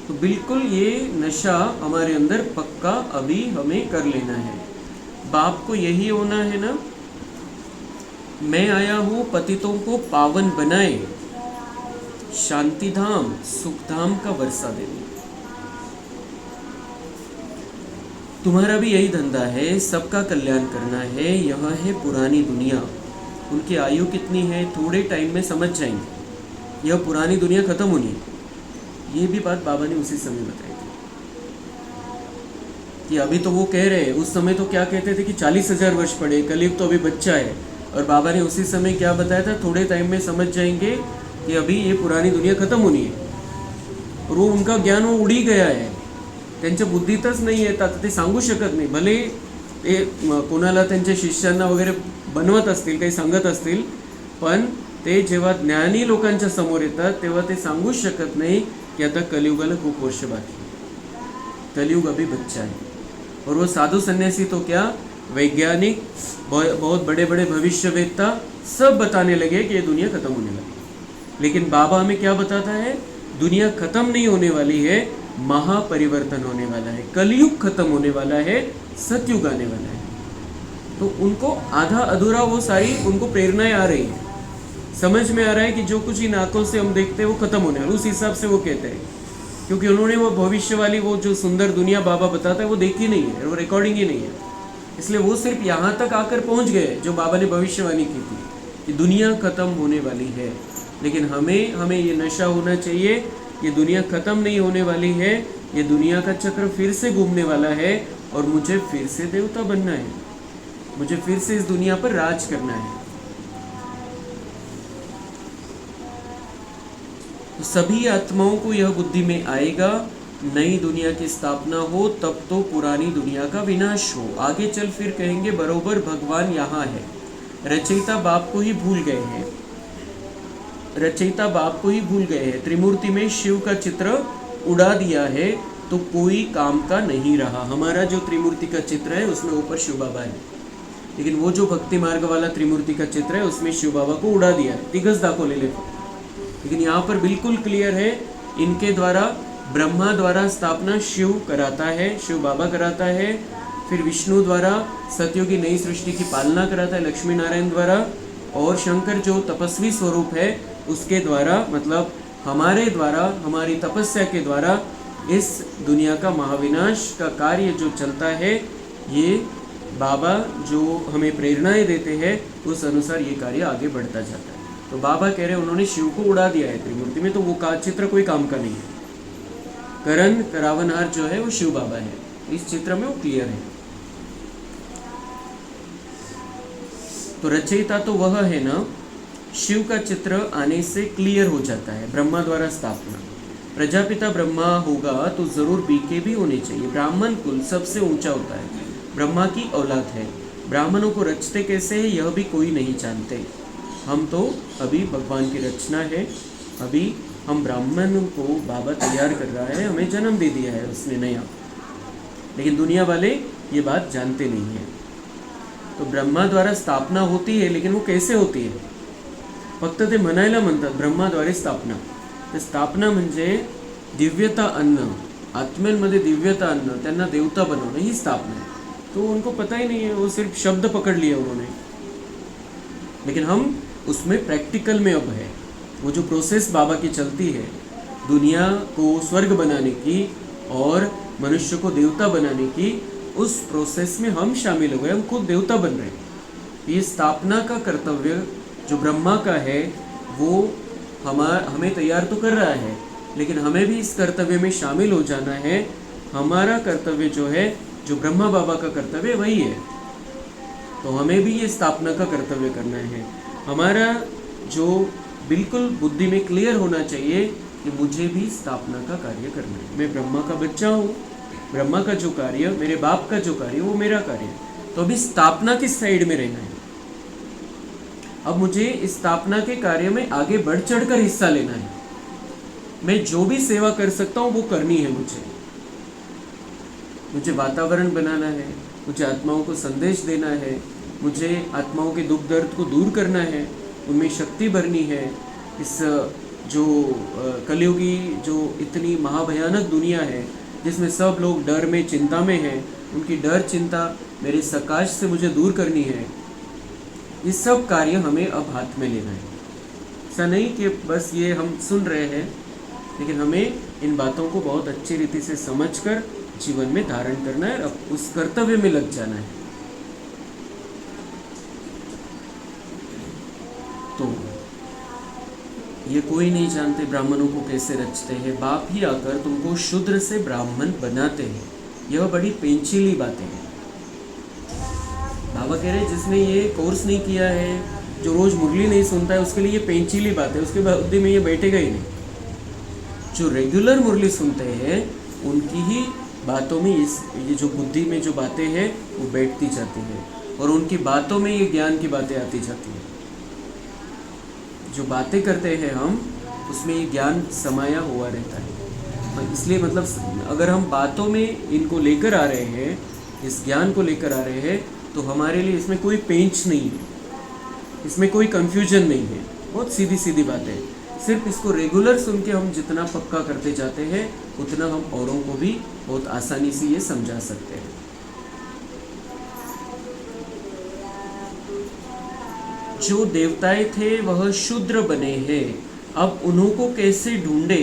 तो बिल्कुल ये नशा हमारे अंदर पक्का अभी हमें कर लेना है। बाप को यही होना है ना, मैं आया हूँ पतितों को पावन बनाए, शांति धाम सुख धाम का वर्षा देने। तुम्हारा भी यही धंधा है, सबका कल्याण करना है। यह है पुरानी दुनिया। उनकी आयु कितनी है, थोड़े टाइम में समझ जाएंगे। यह पुरानी दुनिया खत्म होनी है। ये भी बात बाबा ने उसी समय बताई थी कि अभी तो वो कह रहे हैं, उस समय तो क्या कहते थे कि 40,000 वर्ष पड़े, कलयुग तो अभी बच्चा है। और बाबा ने उसी समय क्या बताया था, थोड़े टाइम में समझ जाएंगे कि अभी ये पुरानी दुनिया खत्म होनी है। और वो उनका ज्ञान वो उड़ी गया है, त्यांच्या बुद्धीतच नाही येतात, ते सांगू शकत नाही। भले ते कोणाला त्यांच्या शिष्यांना वगैरे बनवत असतील, काही सांगत असतील, पण ते जेव्हा ज्ञानी लोकांच्या समोर येतात तेव्हा ते सांगूच शकत नाही कि आता कलयुगाला खूप वर्ष बाकी है, कलयुग अभी बच्चा है। और वो साधु सन्यासी तो क्या, वैज्ञानिक, बहुत बड़े बड़े भविष्यवेत्ता सब बताने लगे कि ये दुनिया खत्म होने लगी। लेकिन बाबा हमें क्या बताता है, दुनिया खत्म नहीं होने वाली है, महापरिवर्तन होने वाला है, कलयुग खत्म होने वाला है, सतयुग आने वाला है। तो उनको आधा अधूरा वो सारी उनको प्रेरणाएं आ रही है, समझ में आ रहा है कि जो कुछ इन आंखों से हम देखते हैं वो खत्म होने वाला, उस हिसाब से वो कहते हैं। क्योंकि उन्होंने वो भविष्य वाली वो जो सुंदर दुनिया बाबा बताता है वो देखी नहीं है, वो रिकॉर्डिंग ही नहीं है। इसलिए वो सिर्फ यहाँ तक आकर पहुँच गए जो बाबा ने भविष्यवाणी की थी कि दुनिया खत्म होने वाली है। लेकिन हमें ये नशा होना चाहिए, ये दुनिया खत्म नहीं होने वाली है, ये दुनिया का चक्र फिर से घूमने वाला है और मुझे फिर से देवता बनना है, मुझे फिर से इस दुनिया पर राज करना है। तो सभी आत्माओं को यह बुद्धि में आएगा, नई दुनिया की स्थापना हो तब तो पुरानी दुनिया का विनाश हो। आगे चल फिर कहेंगे बरोबर भगवान यहाँ है, रचयिता बाप को ही भूल गए हैं। रचयिता बाप को ही भूल गए हैं। त्रिमूर्ति में शिव का चित्र उड़ा दिया है तो कोई काम का नहीं रहा। हमारा जो त्रिमूर्ति का चित्र है उसमें ऊपर शिव बाबा है, लेकिन वो जो भक्ति मार्ग वाला त्रिमूर्ति का चित्र है उसमें शिव बाबा को उड़ा दिया है। दिग्गज दाखो ले ले। लेकिन यहाँ पर बिल्कुल क्लियर है, इनके द्वारा ब्रह्मा द्वारा स्थापना शिव कराता है, शिव बाबा कराता है। फिर विष्णु द्वारा सत्यों की नई सृष्टि की पालना कराता है लक्ष्मी नारायण द्वारा। और शंकर जो तपस्वी स्वरूप है उसके द्वारा, मतलब हमारे द्वारा, हमारी तपस्या के द्वारा इस दुनिया का महाविनाश का कार्य जो चलता है, ये बाबा जो हमें प्रेरणाएं देते हैं उस अनुसार ये कार्य आगे बढ़ता जाता है। तो बाबा कह रहे हैं उन्होंने शिव को उड़ा दिया है त्रिमूर्ति में, तो वो चित्र कोई काम का नहीं है। करण करावनहार जो है वो शिव बाबा है, इस चित्र में वो क्लियर है। तो रचयिता तो वह है ना, शिव का चित्र आने से क्लियर हो जाता है। ब्रह्मा द्वारा स्थापना, प्रजापिता ब्रह्मा होगा तो जरूर बीके भी होने चाहिए। ब्राह्मण कुल सबसे ऊंचा होता है, ब्रह्मा की औलाद है। ब्राह्मणों को रचते कैसे है यह भी कोई नहीं जानते। हम तो अभी भगवान की रचना है, अभी हम ब्राह्मणों को बाबा तैयार कर रहा है, हमें जन्म दे दिया है उसने नया, लेकिन दुनिया वाले ये बात जानते नहीं है। तो ब्रह्मा द्वारा स्थापना होती है, लेकिन वो कैसे होती है? फक्त ते म्हणायला म्हणतात ब्रह्माद्वारे स्थापना। तर स्थापना म्हणजे दिव्यता अन्न, आत्म्यांमध्ये दिव्यता अन्न, त्यांना देवता बनवणं ही स्थापना है। तो उनको पता ही नहीं है, वो सिर्फ शब्द पकड़ लिए उन्होंने। लेकिन हम उसमें प्रैक्टिकल में अब है, वो जो प्रोसेस बाबा की चलती है दुनिया को स्वर्ग बनाने की और मनुष्य को देवता बनाने की, उस प्रोसेस में हम शामिल हो गए, हम खुद देवता बन रहे हैं। ये स्थापना का कर्तव्य जो ब्रह्मा का है वो हमें तैयार तो कर रहा है, लेकिन हमें भी इस कर्तव्य में शामिल हो जाना है। हमारा कर्तव्य जो है, जो ब्रह्मा बाबा का कर्तव्य वही है, तो हमें भी ये स्थापना का कर्तव्य करना है। हमारा जो बिल्कुल बुद्धि में क्लियर होना चाहिए कि मुझे भी स्थापना का कार्य करना है। मैं ब्रह्मा का बच्चा हूँ, ब्रह्मा का जो कार्य, मेरे बाप का जो कार्य वो मेरा कार्य है, तो अभी स्थापना किस साइड में रहना है। अब मुझे इस स्थापना के कार्य में आगे बढ़ चढ़कर हिस्सा लेना है। मैं जो भी सेवा कर सकता हूँ वो करनी है। मुझे वातावरण बनाना है, मुझे आत्माओं को संदेश देना है, मुझे आत्माओं के दुख दर्द को दूर करना है, उनमें शक्ति भरनी है। इस जो कलयुगी जो इतनी महाभयानक दुनिया है जिसमें सब लोग डर में, चिंता में हैं, उनकी डर चिंता मेरे सकाश से मुझे दूर करनी है। ये सब कार्य हमें अब हाथ में लेना है। ऐसा नहीं कि बस ये हम सुन रहे हैं, लेकिन हमें इन बातों को बहुत अच्छी रीति से समझकर जीवन में धारण करना है, अब उस कर्तव्य में लग जाना है। तो ये कोई नहीं जानते ब्राह्मणों को कैसे रचते हैं, बाप ही आकर तुमको शूद्र से ब्राह्मण बनाते हैं। यह बड़ी पेंचीली बातें हैं। बाबा कह रहे हैं जिसने ये कोर्स नहीं किया है, जो रोज मुरली नहीं सुनता है, उसके लिए ये पेंचीली बात है, उसके बुद्धि में ये बैठेगा ही नहीं। जो रेगुलर मुरली सुनते हैं उनकी ही बातों में ये जो बुद्धि में जो बातें हैं वो बैठती जाती है, और उनकी बातों में ये ज्ञान की बातें आती जाती हैं। जो बातें करते हैं हम, उसमें ये ज्ञान समाया हुआ रहता है। इसलिए मतलब अगर हम बातों में इनको लेकर आ रहे हैं, इस ज्ञान को लेकर आ रहे हैं, तो हमारे लिए इसमें कोई पेंच नहीं है, इसमें कोई कंफ्यूजन नहीं है। बहुत सीधी सीधी बात है। सिर्फ इसको रेगुलर सुन के हम जितना पक्का करते जाते हैं उतना हम औरों को भी बहुत आसानी से ये समझा सकते हैं। जो देवताएं थे वह शूद्र बने हैं, अब उन्हों को कैसे ढूंढे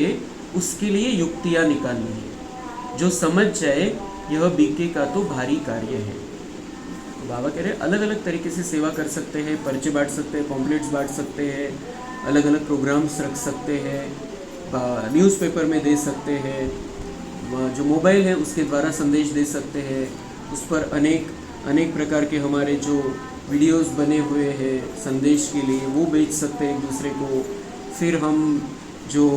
उसके लिए युक्तियां निकालनी है। जो समझ जाए यह बीके का तो भारी कार्य है। तो बाबा कह रहे अलग अलग तरीके से सेवा कर सकते हैं, पर्चे बांट सकते हैं, पॉम्पलेट्स बांट सकते हैं, अलग अलग प्रोग्राम्स रख सकते हैं, न्यूज़पेपर में दे सकते हैं, जो मोबाइल है उसके द्वारा संदेश दे सकते हैं। उस पर अनेक प्रकार के हमारे जो वीडियोस बने हुए हैं संदेश के लिए वो बेच सकते हैं एक दूसरे को। फिर हम जो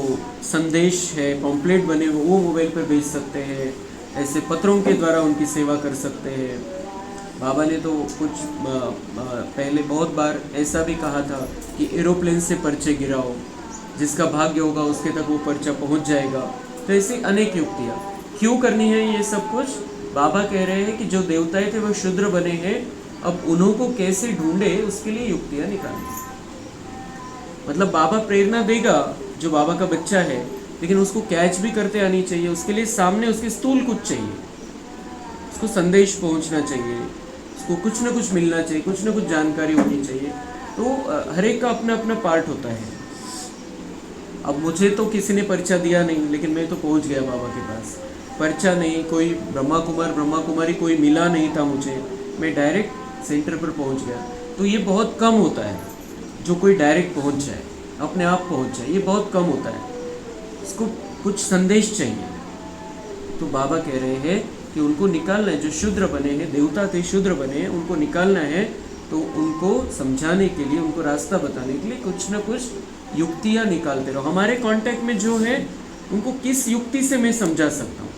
संदेश है पॉम्पलेट बने हुए वो मोबाइल पर बेच सकते हैं। ऐसे पत्रों के द्वारा उनकी सेवा कर सकते हैं। बाबा ने तो कुछ पहले बहुत बार ऐसा भी कहा था कि एरोप्लेन से पर्चे गिराओ, जिसका भाग्य होगा उसके तक वो पर्चा पहुंच जाएगा। तो ऐसी अनेक युक्तियाँ क्यों करनी है ये सब कुछ? बाबा कह रहे हैं कि जो देवताएं थे वो शूद्र बने हैं, अब उन्हों को कैसे ढूंढे उसके लिए युक्तियाँ निकालनी। मतलब बाबा प्रेरणा देगा जो बाबा का बच्चा है, लेकिन उसको कैच भी करते आनी चाहिए। उसके लिए सामने उसके स्थूल कुछ चाहिए, उसको संदेश पहुंचना चाहिए, उसको कुछ ना कुछ मिलना चाहिए, कुछ ना कुछ जानकारी होनी चाहिए। तो हर एक का अपना अपना पार्ट होता है। अब मुझे तो किसी ने पर्चा दिया नहीं, लेकिन मैं तो पहुंच गया बाबा के पास। पर्चा नहीं, कोई ब्रह्मा कुमार ब्रह्मा कुमारी कोई मिला नहीं था मुझे, मैं डायरेक्ट सेंटर पर पहुंच गया। तो ये बहुत कम होता है जो कोई डायरेक्ट पहुंच जाए, अपने आप पहुंच जाए, ये बहुत कम होता है। इसको कुछ संदेश चाहिए। तो बाबा कह रहे हैं कि उनको निकालना है, जो शूद्र बने हैं, देवता थे शूद्र बने हैं, उनको निकालना है। तो उनको समझाने के लिए, उनको रास्ता बताने के लिए कुछ ना कुछ युक्तियाँ निकालते रहो। हमारे कांटेक्ट में जो है उनको किस युक्ति से मैं समझा सकता हूँ,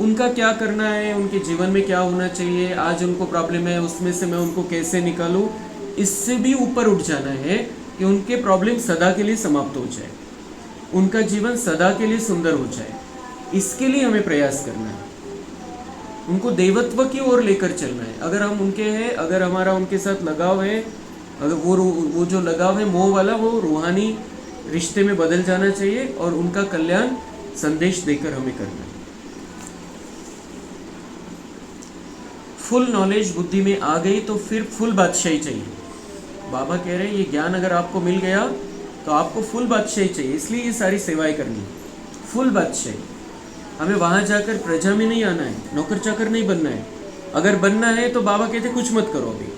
उनका क्या करना है, उनके जीवन में क्या होना चाहिए, आज उनको प्रॉब्लम है उसमें से मैं उनको कैसे निकालूँ। इससे भी ऊपर उठ जाना है कि उनके प्रॉब्लम सदा के लिए समाप्त हो जाए, उनका जीवन सदा के लिए सुंदर हो जाए। इसके लिए हमें प्रयास करना है, उनको देवत्व की ओर लेकर चलना है। अगर हम उनके हैं, अगर हमारा उनके साथ लगाव है, अगर वो जो लगाव है मोह वाला, वो रूहानी रिश्ते में बदल जाना चाहिए और उनका कल्याण संदेश देकर हमें करना है। फुल नॉलेज बुद्धि में आ गई तो फिर फुल बादशाही चाहिए। बाबा कह रहे हैं ये ज्ञान अगर आपको मिल गया तो आपको फुल बादशाही चाहिए, इसलिए ये सारी सेवाएं करनी है। फुल बादशाही, हमें वहाँ जाकर प्रजा में नहीं आना है, नौकर चाकर नहीं बनना है। अगर बनना है तो बाबा कहते कुछ मत करो, अभी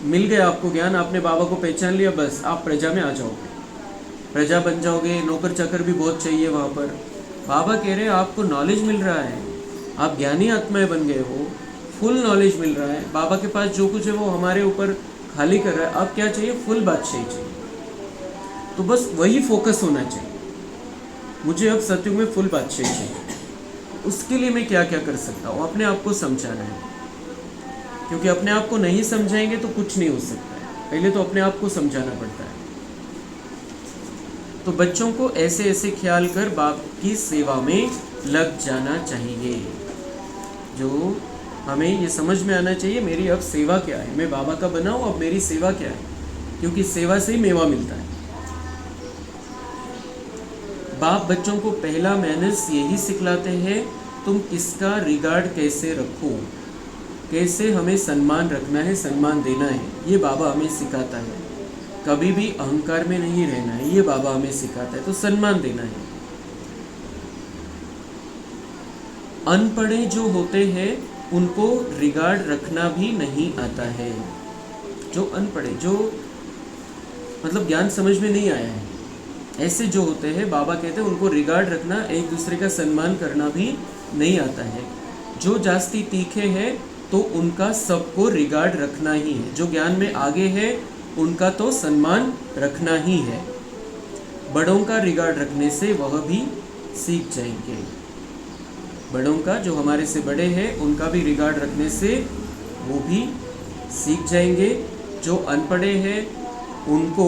मिल गया आपको ज्ञान, आपने बाबा को पहचान लिया, बस आप प्रजा में आ जाओगे, प्रजा बन जाओगे। नौकर चाकर भी बहुत चाहिए वहाँ पर। बाबा कह रहे हैं आपको नॉलेज मिल रहा है, आप ज्ञानी आत्माएं बन गए हो, फुल नॉलेज मिल रहा है, बाबा के पास जो कुछ है वो हमारे ऊपर खाली कर रहा है। अब क्या चाहिए? फुल बादशाही चाहिए। तो बस वही फोकस होना चाहिए, मुझे अब सत्युग में फुल बादशाही चाहिए। उसके लिए मैं क्या क्या कर सकता हूँ? अपने आप को समझाना है, क्योंकि अपने आप को नहीं समझाएंगे तो कुछ नहीं हो सकता है। पहले तो अपने आप को समझाना पड़ता है। तो बच्चों को ऐसे ऐसे ख्याल कर बाप की सेवा में लग जाना चाहिए। जो हमें ये समझ में आना चाहिए मेरी अब सेवा क्या है, मैं बाबा का बना हूँ, अब मेरी सेवा क्या है, क्योंकि सेवा से ही मेवा मिलता है। बाप बच्चों को पहला मैनर्स यही सिखलाते हैं, तुम किसका रिगार्ड कैसे रखो, कैसे हमें सम्मान रखना है, सम्मान देना है, ये बाबा हमें सिखाता है। कभी भी अहंकार में नहीं रहना है, ये बाबा हमें सिखाता है। तो सम्मान देना है। अनपढ़े जो होते हैं उनको रिगार्ड रखना भी नहीं आता है। जो अनपढ़े, जो मतलब ज्ञान समझ में नहीं आया है, ऐसे जो होते हैं बाबा कहते हैं उनको रिगार्ड रखना, एक दूसरे का सम्मान करना भी नहीं आता है। जो जास्ती तीखे हैं तो उनका सबको रिगार्ड रखना ही है। जो ज्ञान में आगे है उनका तो सम्मान रखना ही है। बड़ों का रिगार्ड रखने से वह भी सीख जाएंगे। बड़ों का, जो हमारे से बड़े हैं, उनका भी रिगार्ड रखने से वो भी सीख जाएंगे। जो अनपढ़े हैं उनको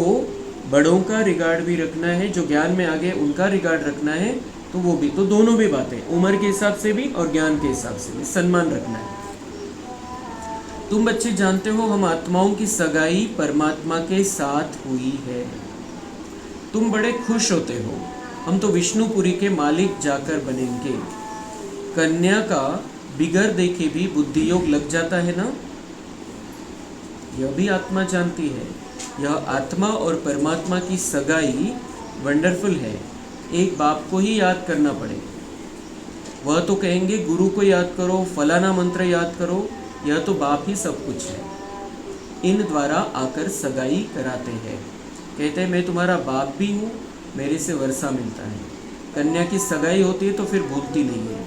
बड़ों का रिगार्ड भी रखना है, जो ज्ञान में आगे उनका रिगार्ड रखना है। तो वो भी, तो दोनों भी बातें, उम्र के हिसाब से भी और ज्ञान के हिसाब से भी सम्मान रखना है। तुम बच्चे जानते हो हम आत्माओं की सगाई परमात्मा के साथ हुई है। तुम बड़े खुश होते हो, हम तो विष्णुपुरी के मालिक जाकर बनेंगे। कन्या का बिगर देखे भी बुद्धि योग लग जाता है ना, यह भी आत्मा जानती है। यह आत्मा और परमात्मा की सगाई वंडरफुल है। एक बाप को ही याद करना पड़े, वह तो कहेंगे गुरु को याद करो, फलाना मंत्र याद करो, यह तो बाप ही सब कुछ है। इन द्वारा आकर सगाई कराते हैं, कहते हैं मैं तुम्हारा बाप भी हूँ, मेरे से वर्षा मिलता है। कन्या की सगाई होती है तो फिर भूलती नहीं है।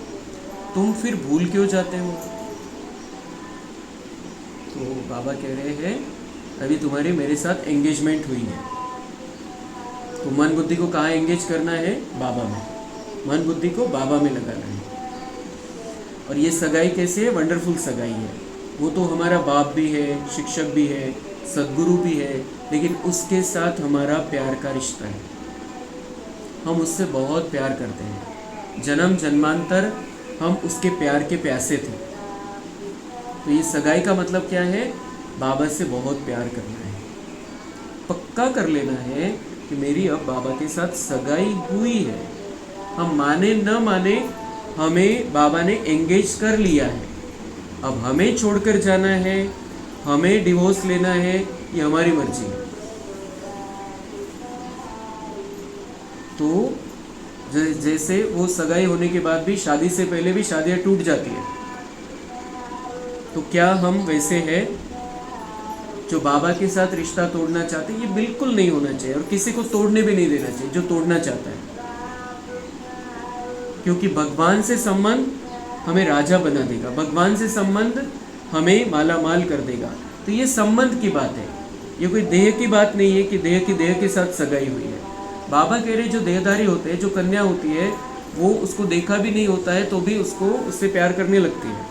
तुम फिर भूल क्यों जाते हो? तो बाबा कह रहे हैं अभी तुम्हारी मेरे साथ एंगेजमेंट हुई है, तो मन बुद्धि को कहाँ एंगेज करना है? बाबा में। मन बुद्धि को बाबा में लगाना है। और ये सगाई कैसे है? वंडरफुल सगाई है। वो तो हमारा बाप भी है, शिक्षक भी है, सद्गुरु भी है, लेकिन उसके साथ हमारा प्यार का रिश्ता है। हम उससे बहुत प्यार करते हैं, जन्म जन्मांतर हम उसके प्यार के प्यासे थे। तो ये सगाई का मतलब क्या है? बाबा से बहुत प्यार करना है, पक्का कर लेना है कि मेरी अब बाबा के साथ सगाई हुई है। हम माने न माने, हमें बाबा ने एंगेज कर लिया है। अब हमें छोड़कर जाना है, हमें डिवोर्स लेना है, ये हमारी मर्जी है। तो जैसे वो सगाई होने के बाद भी, शादी से पहले भी शादियां टूट जाती है, तो क्या हम वैसे हैं जो बाबा के साथ रिश्ता तोड़ना चाहते हैं? ये बिल्कुल नहीं होना चाहिए, और किसी को तोड़ने भी नहीं देना चाहिए जो तोड़ना चाहता है, क्योंकि भगवान से संबंध हमें राजा बना देगा, भगवान से संबंध हमें माला माल कर देगा। तो ये संबंध की बात है, ये कोई देह की बात नहीं है कि देह के साथ सगाई हुई है। बाबा कह रहे जो देहधारी होते हैं, जो कन्या होती है, वो उसको देखा भी नहीं होता है तो भी उससे प्यार करने लगती है।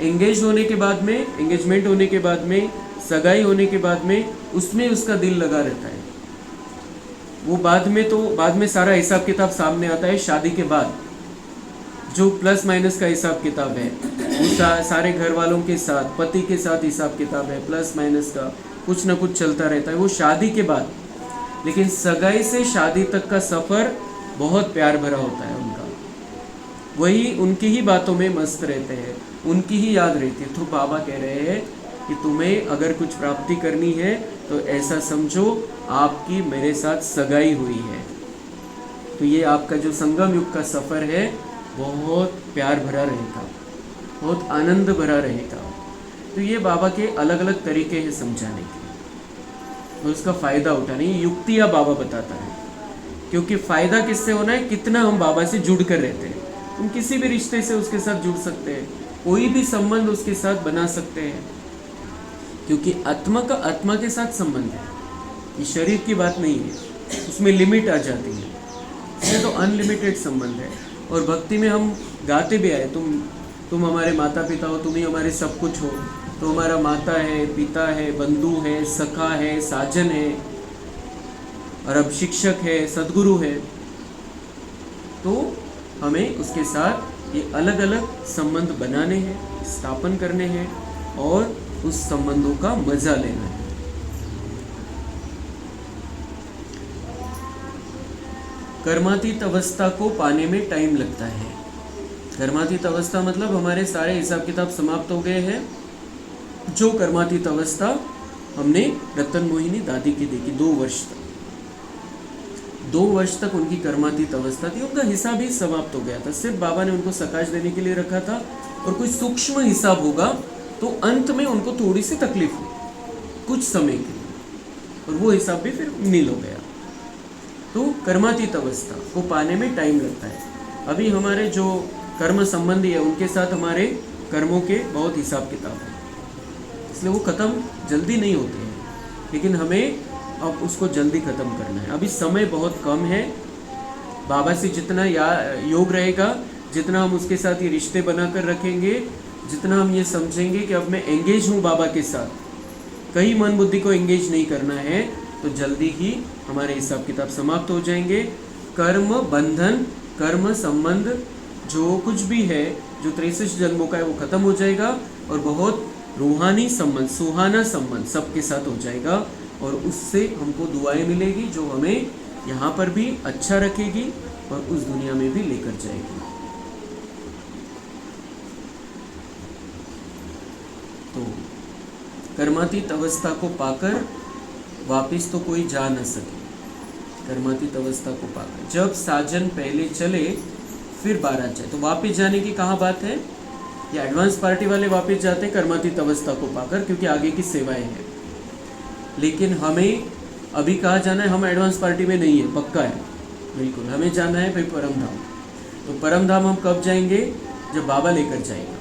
एंगेज होने के बाद में, एंगेजमेंट होने के बाद में, सगाई होने के बाद में, उसमें उसका दिल लगा रहता है। वो बाद में सारा हिसाब किताब सामने आता है। शादी के बाद जो प्लस माइनस का हिसाब किताब है, वो सारे घर वालों के साथ, पति के साथ हिसाब किताब है, प्लस माइनस का कुछ ना कुछ चलता रहता है, वो शादी के बाद। लेकिन सगाई से शादी तक का सफ़र बहुत प्यार भरा होता है उनका। वही उनकी ही बातों में मस्त रहते हैं, उनकी ही याद रहती है। तो बाबा कह रहे हैं कि तुम्हें अगर कुछ प्राप्ति करनी है तो ऐसा समझो आपकी मेरे साथ सगाई हुई है। तो ये आपका जो संगम युग का सफ़र है बहुत प्यार भरा रहेगा, बहुत आनंद भरा रहेगा। तो ये बाबा के अलग अलग तरीके हैं समझाने के, तो उसका फ़ायदा उठाने, ये युक्तियाँ बाबा बताता है। क्योंकि फ़ायदा किससे होना है? कितना हम बाबा से जुड़ कर रहते हैं। तुम किसी भी रिश्ते से उसके साथ जुड़ सकते हैं, कोई भी संबंध उसके साथ बना सकते हैं, क्योंकि आत्मा का आत्मा के साथ संबंध है, ये शरीर की बात नहीं है। उसमें लिमिट आ जाती है, इसमें तो अनलिमिटेड संबंध है। और भक्ति में हम गाते भी आए, तुम हमारे माता पिता हो, तुम ही हमारे सब कुछ हो। तो हमारा माता है, पिता है, बंधु है, सखा है, साजन है, और अब शिक्षक है, सद्गुरु है। तो हमें उसके साथ ये अलग अलग संबंध बनाने हैं, स्थापन करने हैं, और उस संबंधों का मजा लेना है। कर्मातीत अवस्था को पाने में टाइम लगता है। कर्मातीत अवस्था मतलब हमारे सारे हिसाब किताब समाप्त हो गए हैं। जो कर्मातीत अवस्था हमने रतन मोहिनी दादी की देखी, 2 वर्ष तक, 2 वर्ष तक उनकी कर्मातीत अवस्था थी, उनका हिसाब ही समाप्त हो गया था। सिर्फ बाबा ने उनको सकाश देने के लिए रखा था, और कोई सूक्ष्म हिसाब होगा तो अंत में उनको थोड़ी सी तकलीफ हुई कुछ समय के लिए, और वो हिसाब भी फिर नील हो गया। तो कर्मातीत अवस्था को पाने में टाइम लगता है। अभी हमारे जो कर्म संबंधी है उनके साथ हमारे कर्मों के बहुत हिसाब किताब है, इसलिए वो ख़त्म जल्दी नहीं होते हैं, लेकिन हमें अब उसको जल्दी ख़त्म करना है। अभी समय बहुत कम है। बाबा से जितना योग रहेगा, जितना हम उसके साथ ये रिश्ते बना कर रखेंगे, जितना हम ये समझेंगे कि अब मैं एंगेज हूँ बाबा के साथ, कहीं मन बुद्धि को एंगेज नहीं करना है, तो जल्दी ही हमारे हिसाब किताब समाप्त हो जाएंगे। कर्म बंधन, कर्म संबंध जो कुछ भी है, जो 63 जन्मों का है, वो ख़त्म हो जाएगा, और बहुत रूहानी संबंध, सुहाना संबंध सबके साथ हो जाएगा, और उससे हमको दुआएं मिलेगी जो हमें यहाँ पर भी अच्छा रखेगी और उस दुनिया में भी लेकर जाएगी। तो कर्मातीत अवस्था को पाकर वापिस तो कोई जा न सके। कर्मातीत अवस्था को पाकर जब साजन पहले चले फिर बारात जाए, तो वापिस जाने की कहाँ बात है? ये एडवांस पार्टी वाले वापस जाते हैं कर्मातीत अवस्था को पाकर, क्योंकि आगे की सेवाएं हैं। लेकिन हमें अभी कहाँ जाना है? हम एडवांस पार्टी में नहीं है, पक्का है, बिल्कुल हमें जाना है भाई परम धाम। तो परम धाम हम कब जाएंगे? जब बाबा लेकर जाएगा,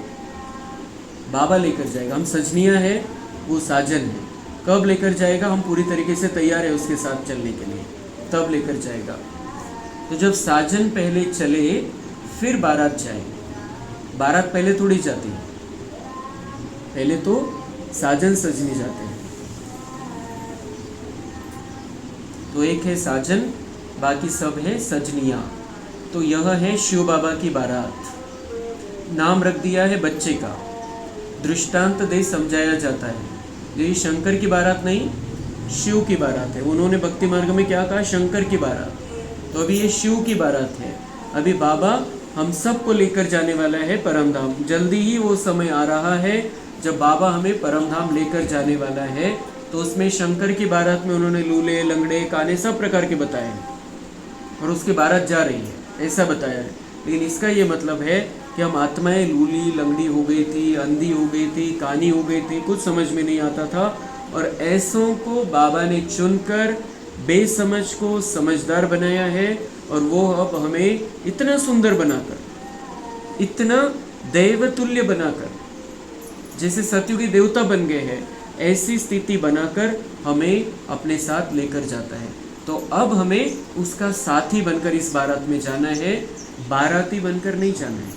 बाबा लेकर जाएगा। हम सजनिया है, वो साजन है। कब लेकर जाएगा? हम पूरी तरीके से तैयार है उसके साथ चलने के लिए, तब लेकर जाएगा। तो जब साजन पहले चले फिर बारात जाए। बारात पहले थोड़ी जाती है, पहले तो साजन सजनी जाते हैं, तो एक है साजन, बाकी सब है सजनिया। तो यह है शिव बाबा की बारात। नाम रख दिया है बच्चे का, दृष्टांत दे समझाया जाता है। ये शंकर की बारात नहीं, शिव की बारात है। उन्होंने भक्ति मार्ग में क्या कहा? शंकर की बारात। तो अभी ये शिव की बारात है। अभी बाबा हम सबको लेकर जाने वाला है परम धाम। जल्दी ही वो समय आ रहा है जब बाबा हमें परम धाम लेकर जाने वाला है। तो उसमें शंकर की बारात में उन्होंने लूले, लंगड़े, काने सब प्रकार के बताए हैं और उसकी बारात जा रही है ऐसा बताया है। लेकिन इसका ये मतलब है कि हम आत्माएं लूली, लंगड़ी हो गई थी, अंधी हो गई थी, कानी हो गई थी, कुछ समझ में नहीं आता था। और ऐसों को बाबा ने चुनकर बेसमझ को समझदार बनाया है। और वो अब हमें इतना सुंदर बनाकर, इतना दैवतुल्य बनाकर, जैसे सतयुगी देवता बन गए हैं, ऐसी स्थिति बनाकर हमें अपने साथ लेकर जाता है। तो अब हमें उसका साथी बनकर इस बारात में जाना है, बाराती बनकर नहीं जाना है।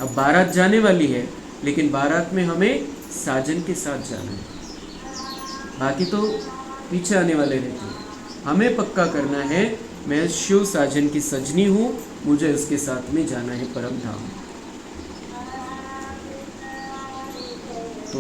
अब बारात जाने वाली है, लेकिन बारात में हमें साजन के साथ जाना है, बाकी तो पीछे आने वाले रहते हैं। हमें पक्का करना है मैं शिव साजन की सजनी हूँ, मुझे उसके साथ में जाना है परम धाम। तो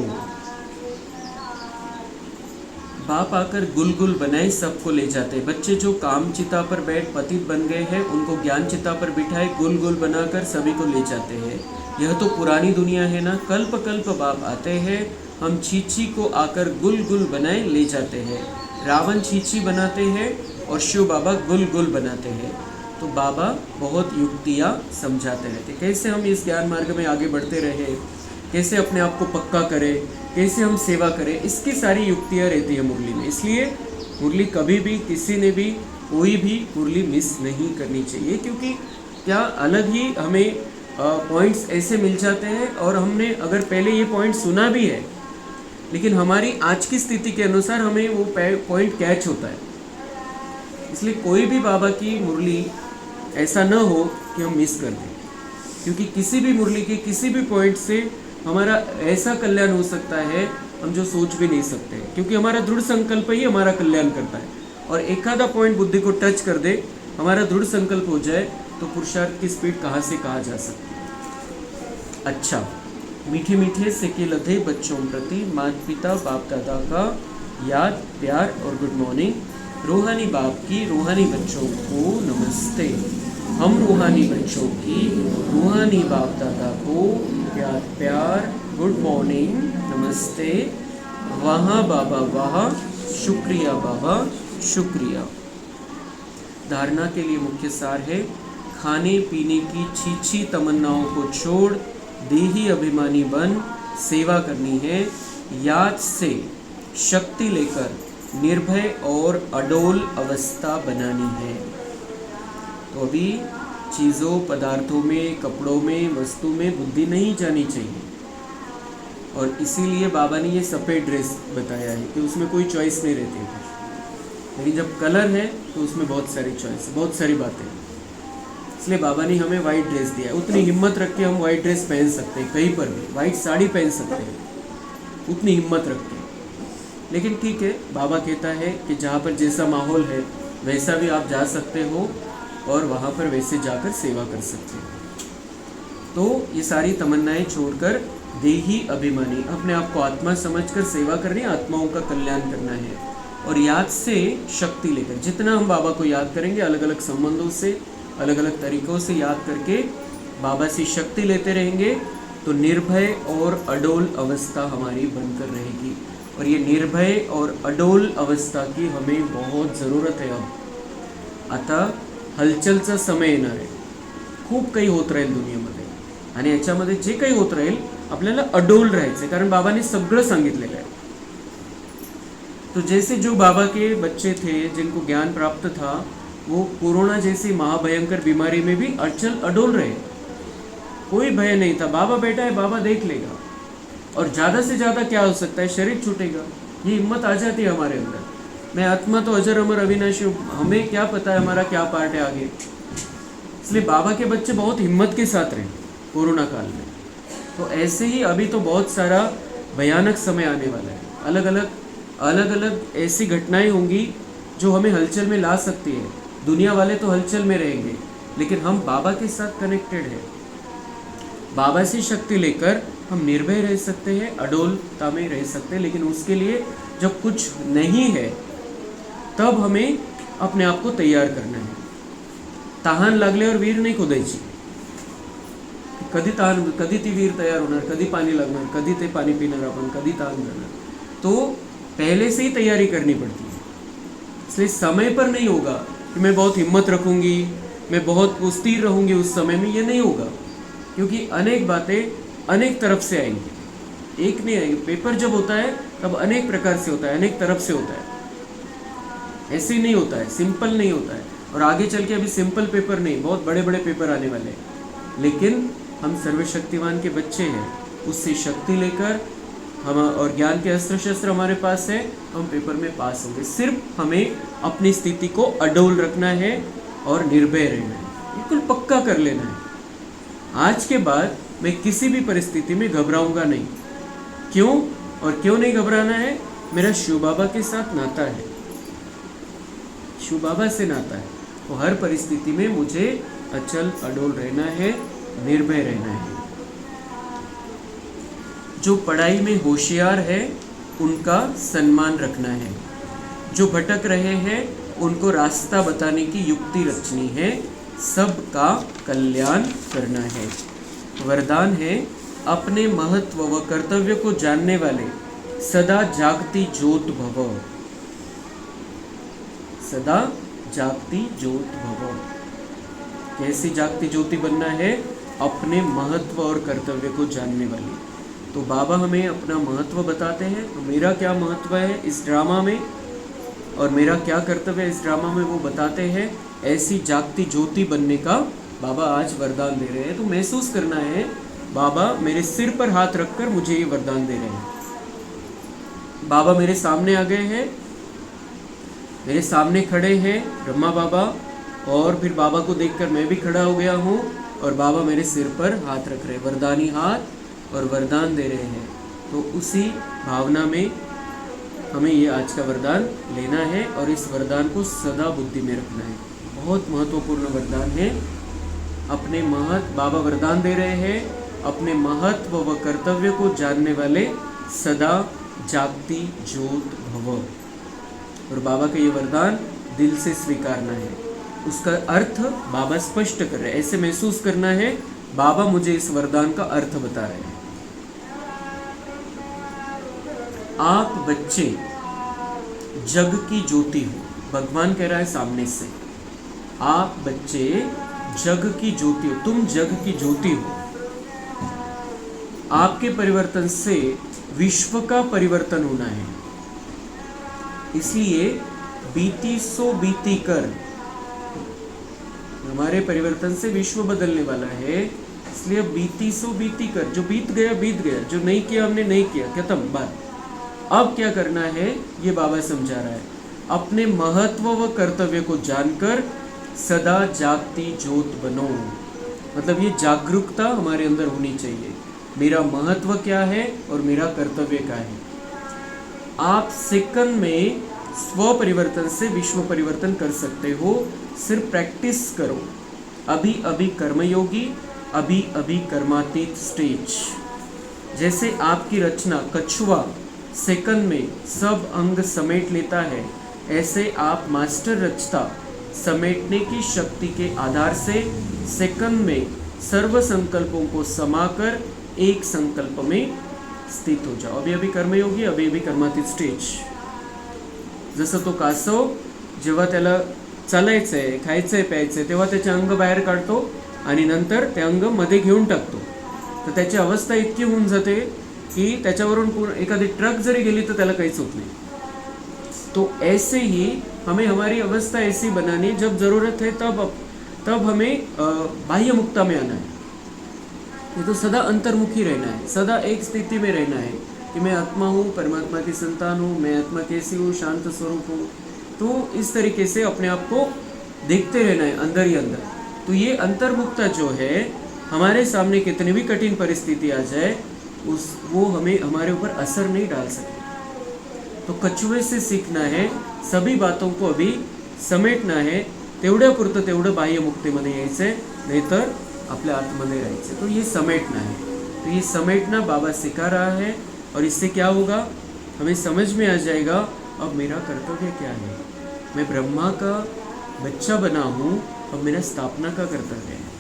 बाप आकर गुलगुल बनाए सबको ले जाते। बच्चे जो काम चिता पर बैठ पतित बन गए हैं, उनको ज्ञान चिता पर बिठाए गुल बनाकर सभी को ले जाते हैं। यह तो पुरानी दुनिया है ना, कल्प कल्प बाप आते हैं, हम छीछी को आकर गुल बनाए ले जाते हैं। रावण छीछी बनाते हैं और शिव बाबा गुल बनाते हैं। तो बाबा बहुत युक्तियाँ समझाते रहते, कैसे हम इस ज्ञान मार्ग में आगे बढ़ते रहे, कैसे अपने आप को पक्का करें, कैसे हम सेवा करें, इसकी सारी युक्तियाँ रहती है मुरली में। इसलिए मुरली कभी भी किसी ने भी कोई भी मुरली मिस नहीं करनी चाहिए, क्योंकि क्या अलग ही हमें पॉइंट्स ऐसे मिल जाते हैं। और हमने अगर पहले ये पॉइंट सुना भी है, लेकिन हमारी आज की स्थिति के अनुसार हमें वो पॉइंट कैच होता है। इसलिए कोई भी बाबा की मुरली ऐसा न हो कि हम मिस कर दें, क्योंकि किसी भी मुरली के किसी भी पॉइंट से हमारा ऐसा कल्याण हो सकता है हम जो सोच भी नहीं सकते, क्योंकि हमारा दृढ़ संकल्प ही हमारा कल्याण करता है। और एक आधा पॉइंट बुद्धि को टच कर दे, हमारा दृढ़ संकल्प हो जाए, तो पुरुषार्थ की स्पीड कहाँ से कहाँ जा सकती है। अच्छा, मीठे मीठे सेके लधे बच्चों प्रति माता पिता बाप दादा का याद, प्यार और गुड मॉर्निंग। रूहानी बाप की रूहानी बच्चों को नमस्ते। हम रूहानी बच्चों की रूहानी बाप दादा को याद, प्यार, गुड मॉर्निंग, नमस्ते। वहाँ बाबा वहाँ, शुक्रिया बाबा शुक्रिया। धारणा के लिए मुख्य सार है, खाने पीने की छीछी तमन्नाओं को छोड़ देही अभिमानी बन सेवा करनी है। याद से शक्ति लेकर निर्भय और अडोल अवस्था बनानी है। तो अभी चीज़ों, पदार्थों में, कपड़ों में, वस्तु में बुद्धि नहीं जानी चाहिए। और इसीलिए बाबा ने ये सफ़ेद ड्रेस बताया है कि उसमें कोई चॉइस नहीं रहती है। लेकिन जब कलर है तो उसमें बहुत सारी चॉइस, बहुत सारी बातें। इसलिए बाबा ने हमें वाइट ड्रेस दिया है। उतनी हिम्मत रख के हम वाइट ड्रेस पहन सकते हैं, कहीं पर भी वाइट साड़ी पहन सकते हैं, उतनी हिम्मत रख के। लेकिन ठीक है, बाबा कहता है कि जहाँ पर जैसा माहौल है वैसा भी आप जा सकते हो और वहाँ पर वैसे जाकर सेवा कर सकते हो। तो ये सारी तमन्नाएं छोड़कर देही अभिमानी, अपने आप को आत्मा समझकर सेवा करनी, आत्माओं का कल्याण करना है। और याद से शक्ति लेकर, जितना हम बाबा को याद करेंगे, अलग अलग संबंधों से, अलग अलग तरीक़ों से याद करके बाबा से शक्ति लेते रहेंगे, तो निर्भय और अडोल अवस्था हमारी बनकर रहेगी। और ये निर्भय और अडोल अवस्था की हमें बहुत ज़रूरत है अब। आता हलचलचा समय येणार आहे, खूप काही होत राहील दुनियेमध्ये, आणि याच्यामध्ये जे काही होत राहील आपल्याला अडोल राहायचं, कारण बाबाने सगळं सांगितलेलं आहे। तो जैसे जो बाबा के बच्चे थे जिनको ज्ञान प्राप्त था, वो कोरोना जैसी महाभयंकर बीमारी में भी अचल अडोल रहे, कोई भय नहीं था। बाबा बैठा है, बाबा देख लेगा, और ज़्यादा से ज़्यादा क्या हो सकता है, शरीर छूटेगा। ये हिम्मत आ जाती है हमारे अंदर। मैं आत्मा तो अजर अमर अविनाशी हूँ, हमें क्या पता है हमारा क्या पार्ट है आगे। इसलिए बाबा के बच्चे बहुत हिम्मत के साथ रहे कोरोना काल में। तो ऐसे ही अभी तो बहुत सारा भयानक समय आने वाला है। अलग अलग ऐसी घटनाएं होंगी जो हमें हलचल में ला सकती है। दुनिया वाले तो हलचल में रहेंगे, लेकिन हम बाबा के साथ कनेक्टेड है। बाबा से शक्ति लेकर हम निर्भय रह सकते हैं, अडोलता में रह सकते हैं। लेकिन उसके लिए जब कुछ नहीं है तब हमें अपने आप को तैयार करना है। तहान लागल्यावर वीर नाही खोदायची। कधी ती वीर तयार होणार, कधी पाणी लागणार, कधी ते पाणी पिणार आपण, कधी तहान जाणार, तो पहले से ही तैयारी करनी पड़ती है। इसलिए समय पर नहीं होगा कि मैं बहुत हिम्मत रखूंगी, मैं बहुत स्थिर रहूंगी उस समय में, ये नहीं होगा। क्योंकि अनेक बातें अनेक तरफ से आएंगी, एक नहीं आएंगी। पेपर जब होता है तब अनेक प्रकार से होता है, अनेक तरफ से होता है, ऐसे ही नहीं होता है, सिंपल नहीं होता है। और आगे चल के अभी सिंपल पेपर नहीं, बहुत बड़े बड़े पेपर आने वाले हैं। लेकिन हम सर्वशक्तिमान के बच्चे हैं, उससे शक्ति लेकर हम, और ज्ञान के अस्त्र शस्त्र हमारे पास है, हम पेपर में पास होंगे। सिर्फ हमें अपनी स्थिति को अडोल रखना है और निर्भय रहना है, बिल्कुल पक्का कर लेना है। आज के बाद मैं किसी भी परिस्थिति में घबराऊंगा नहीं। क्यों और क्यों नहीं घबराना है? मेरा शिव बाबा के साथ नाता है, शिव बाबा से नाता है। तो हर परिस्थिति में मुझे अचल अडोल रहना है, निर्भय रहना है। जो पढ़ाई में होशियार है उनका सम्मान रखना है, जो भटक रहे हैं उनको रास्ता बताने की युक्ति रचनी है, सबका कल्याण करना है। वरदान है, अपने महत्व व कर्तव्य को जानने वाले सदा जागती ज्योत भव, सदा जागती ज्योत भव। कैसी जागती ज्योति बनना है? अपने महत्व और कर्तव्य को जानने वाली। तो बाबा हमें अपना महत्व बताते हैं, तो मेरा क्या महत्व है इस ड्रामा में और मेरा क्या कर्तव्य है इस ड्रामा में, वो बताते हैं। ऐसी जागती ज्योति बनने का बाबा आज वरदान दे रहे हैं। तो महसूस करना है, बाबा मेरे सिर पर हाथ रखकर मुझे ये वरदान दे रहे हैं। बाबा मेरे सामने आ गए हैं, मेरे सामने खड़े हैं ब्रह्मा बाबा, और फिर बाबा को देखकर मैं भी खड़ा हो गया हूँ, और बाबा मेरे सिर पर हाथ रख रहे हैं, वरदानी हाथ, और वरदान दे रहे हैं। तो उसी भावना में हमें ये आज का वरदान लेना है और इस वरदान को सदा बुद्धि में रखना है। बहुत महत्वपूर्ण वरदान है। अपने बाबा वरदान दे रहे हैं, अपने महत्व व कर्तव्य को जानने वाले सदा जागती ज्योत भव। और बाबा का ये वरदान दिल से स्वीकारना है। उसका अर्थ बाबा स्पष्ट कर रहे हैं। ऐसे महसूस करना है, बाबा मुझे इस वरदान का अर्थ बता रहे हैं। आप बच्चे जग की ज्योति हो, भगवान कह रहा है सामने से। आप बच्चे जग की ज्योति हो, तुम जग की ज्योति हो। आपके परिवर्तन से विश्व का परिवर्तन होना है। इसलिए बीती सो बीती कर, हमारे परिवर्तन से विश्व बदलने वाला है। इसलिए बीती सो बीती कर, जो बीत गया बीत गया, जो नहीं किया हमने नहीं किया, खत्म बात। अब क्या करना है ये बाबा समझा रहा है। अपने महत्व व कर्तव्य को जानकर सदा जागती ज्योत बनो। मतलब ये जागरूकता हमारे अंदर होनी चाहिए। मेरा महत्व क्या है और मेरा कर्तव्य क्या है। आप सेकंड में स्व परिवर्तन से विश्व परिवर्तन कर सकते हो, सिर्फ प्रैक्टिस करो। अभी अभी कर्मयोगी, अभी अभी कर्मातीत स्टेज। जैसे आपकी रचना कछुआ सेकंड में सब अंग समेट लेता है, ऐसे आप मास्टर रचता समेटने की शक्ति के आधार से सेकंड में सर्व संकल्पों को समाकर एक संकल्प में स्थित हो जाओ। अभी अभी कर्मयोगी, अभी अभी कर्मातीत स्टेज। जसं तो कासव जेव्हा त्याला चालायचं आहे, खायचं आहे, प्यायचं आहे, तेव्हा त्याचे अंग बाहेर काढतो आणि नंतर ते अंग मध्ये घेऊन टाकतो, तर त्याची अवस्था इतकी होऊन जाते कि त्याच्यावरून एखादी ट्रक जरी गेली तो त्याला काहीच होत नहीं। तो ऐसे ही हमें हमारी अवस्था ऐसी बनानी, जब ज़रूरत है तब हमें बाह्य मुक्ता में आना है। ये तो सदा अंतर्मुखी रहना है, सदा एक स्थिति में रहना है कि मैं आत्मा हूँ, परमात्मा की संतान हूँ, मैं आत्मा कैसी हूँ, शांत स्वरूप हूँ। तो इस तरीके से अपने आप को देखते रहना है अंदर ही अंदर। तो ये अंतर्मुक्ता जो है, हमारे सामने कितनी भी कठिन परिस्थिति आ जाए वो हमें हमारे ऊपर असर नहीं डाल सके। तो कछुए से सीखना है, सभी बातों को अभी समेटना है, तेवढ्यापुरतं तेवढं बाह्य मुक्तीमध्ये यायचंय, नाहीतर आपल्या आतमध्ये राहायचं. तो ये समेटना है. तो ये समेटना बाबा सिखा रहा है. और इससे क्या होगा, हमें समझ में आ जाएगा अब मेरा कर्तव्य क्या है. मैं ब्रह्मा का बच्चा बना हूँ, अब मेरा स्थापना का कर्तव्य है.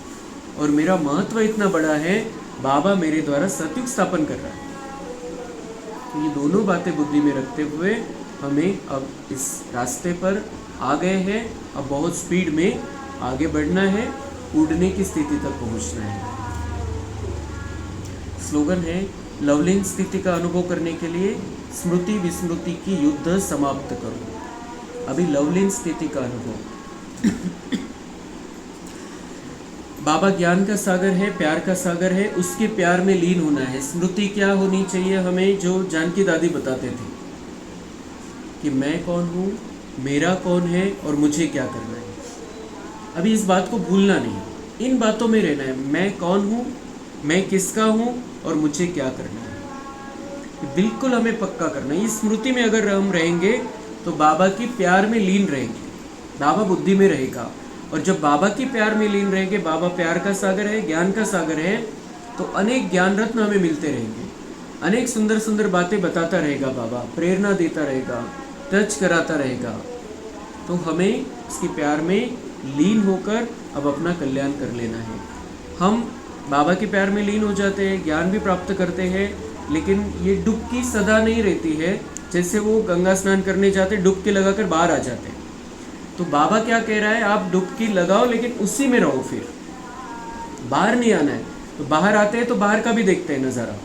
और मेरा महत्व इतना बड़ा है, बाबा मेरे द्वारा सतयुग स्थापन कर रहा है. तो ये दोनों बातें बुद्धि में रखते हुए हमें अब इस रास्ते पर आ गए हैं. अब बहुत स्पीड में आगे बढ़ना है, उड़ने की स्थिति तक पहुंचना है. स्लोगन है, लवलीन स्थिति का अनुभव करने के लिए स्मृति विस्मृति की युद्ध समाप्त करो. अभी लवलीन स्थिति का अनुभव. बाबा ज्ञान का सागर है, प्यार का सागर है, उसके प्यार में लीन होना है. स्मृति क्या होनी चाहिए हमें, जो जानकी दादी बताते थे कि मैं कौन हूँ, मेरा कौन है और मुझे क्या करना है. अभी इस बात को भूलना नहीं, इन बातों में रहना है. मैं कौन हूँ, मैं किसका हूँ और मुझे क्या करना है, बिल्कुल हमें पक्का करना है. इस स्मृति में अगर हम रहेंगे तो बाबा की प्यार में लीन रहेंगे, बाबा बुद्धि में रहेगा. और जब बाबा की प्यार में लीन रहेंगे, बाबा प्यार का सागर है, ज्ञान का सागर है, तो अनेक ज्ञान रत्न हमें मिलते रहेंगे. अनेक सुंदर सुंदर बातें बताता रहेगा बाबा, प्रेरणा देता रहेगा, टच कराता रहेगा. तो हमें उसके प्यार में लीन होकर अब अपना कल्याण कर लेना है. हम बाबा के प्यार में लीन हो जाते हैं, ज्ञान भी प्राप्त करते हैं, लेकिन ये डुबकी सदा नहीं रहती है. जैसे वो गंगा स्नान करने जाते, डुबकी लगाकर बाहर आ जाते हैं. तो बाबा क्या कह रहा है, आप डुबकी लगाओ लेकिन उसी में रहो, फिर बाहर नहीं आना है. तो बाहर आते हैं तो बाहर का भी देखते हैं नज़ारा,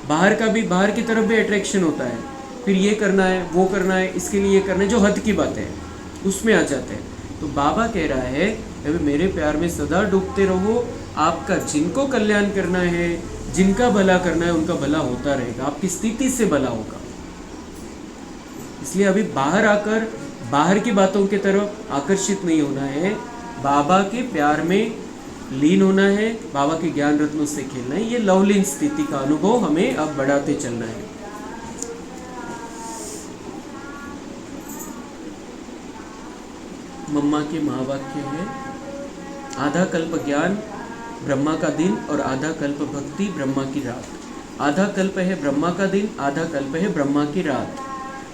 बाहर का भी, बाहर की तरफ भी अट्रैक्शन होता है. फिर ये करना है, वो करना है, इसके लिए ये करना है, जो हद की बातें हैं उसमें आ जाते हैं. तो बाबा कह रहा है अभी मेरे प्यार में सदा डूबते रहो. आपका जिनको कल्याण करना है, जिनका भला करना है, उनका भला होता रहेगा, आपकी स्थिति से भला होगा. इसलिए अभी बाहर आकर बाहर की बातों की तरफ आकर्षित नहीं होना है, बाबा के प्यार में लीन होना है, बाबा के ज्ञान रत्नों से खेलना है. ये लवलीन स्थिति का अनुभव हमें अब बढ़ाते चलना है. मम्मा के महावाक्य है, आधा कल्प ज्ञान ब्रह्मा का दिन और आधा कल्प भक्ति ब्रह्मा की रात. आधा कल्प है ब्रह्मा का दिन, आधा कल्प है ब्रह्मा की रात.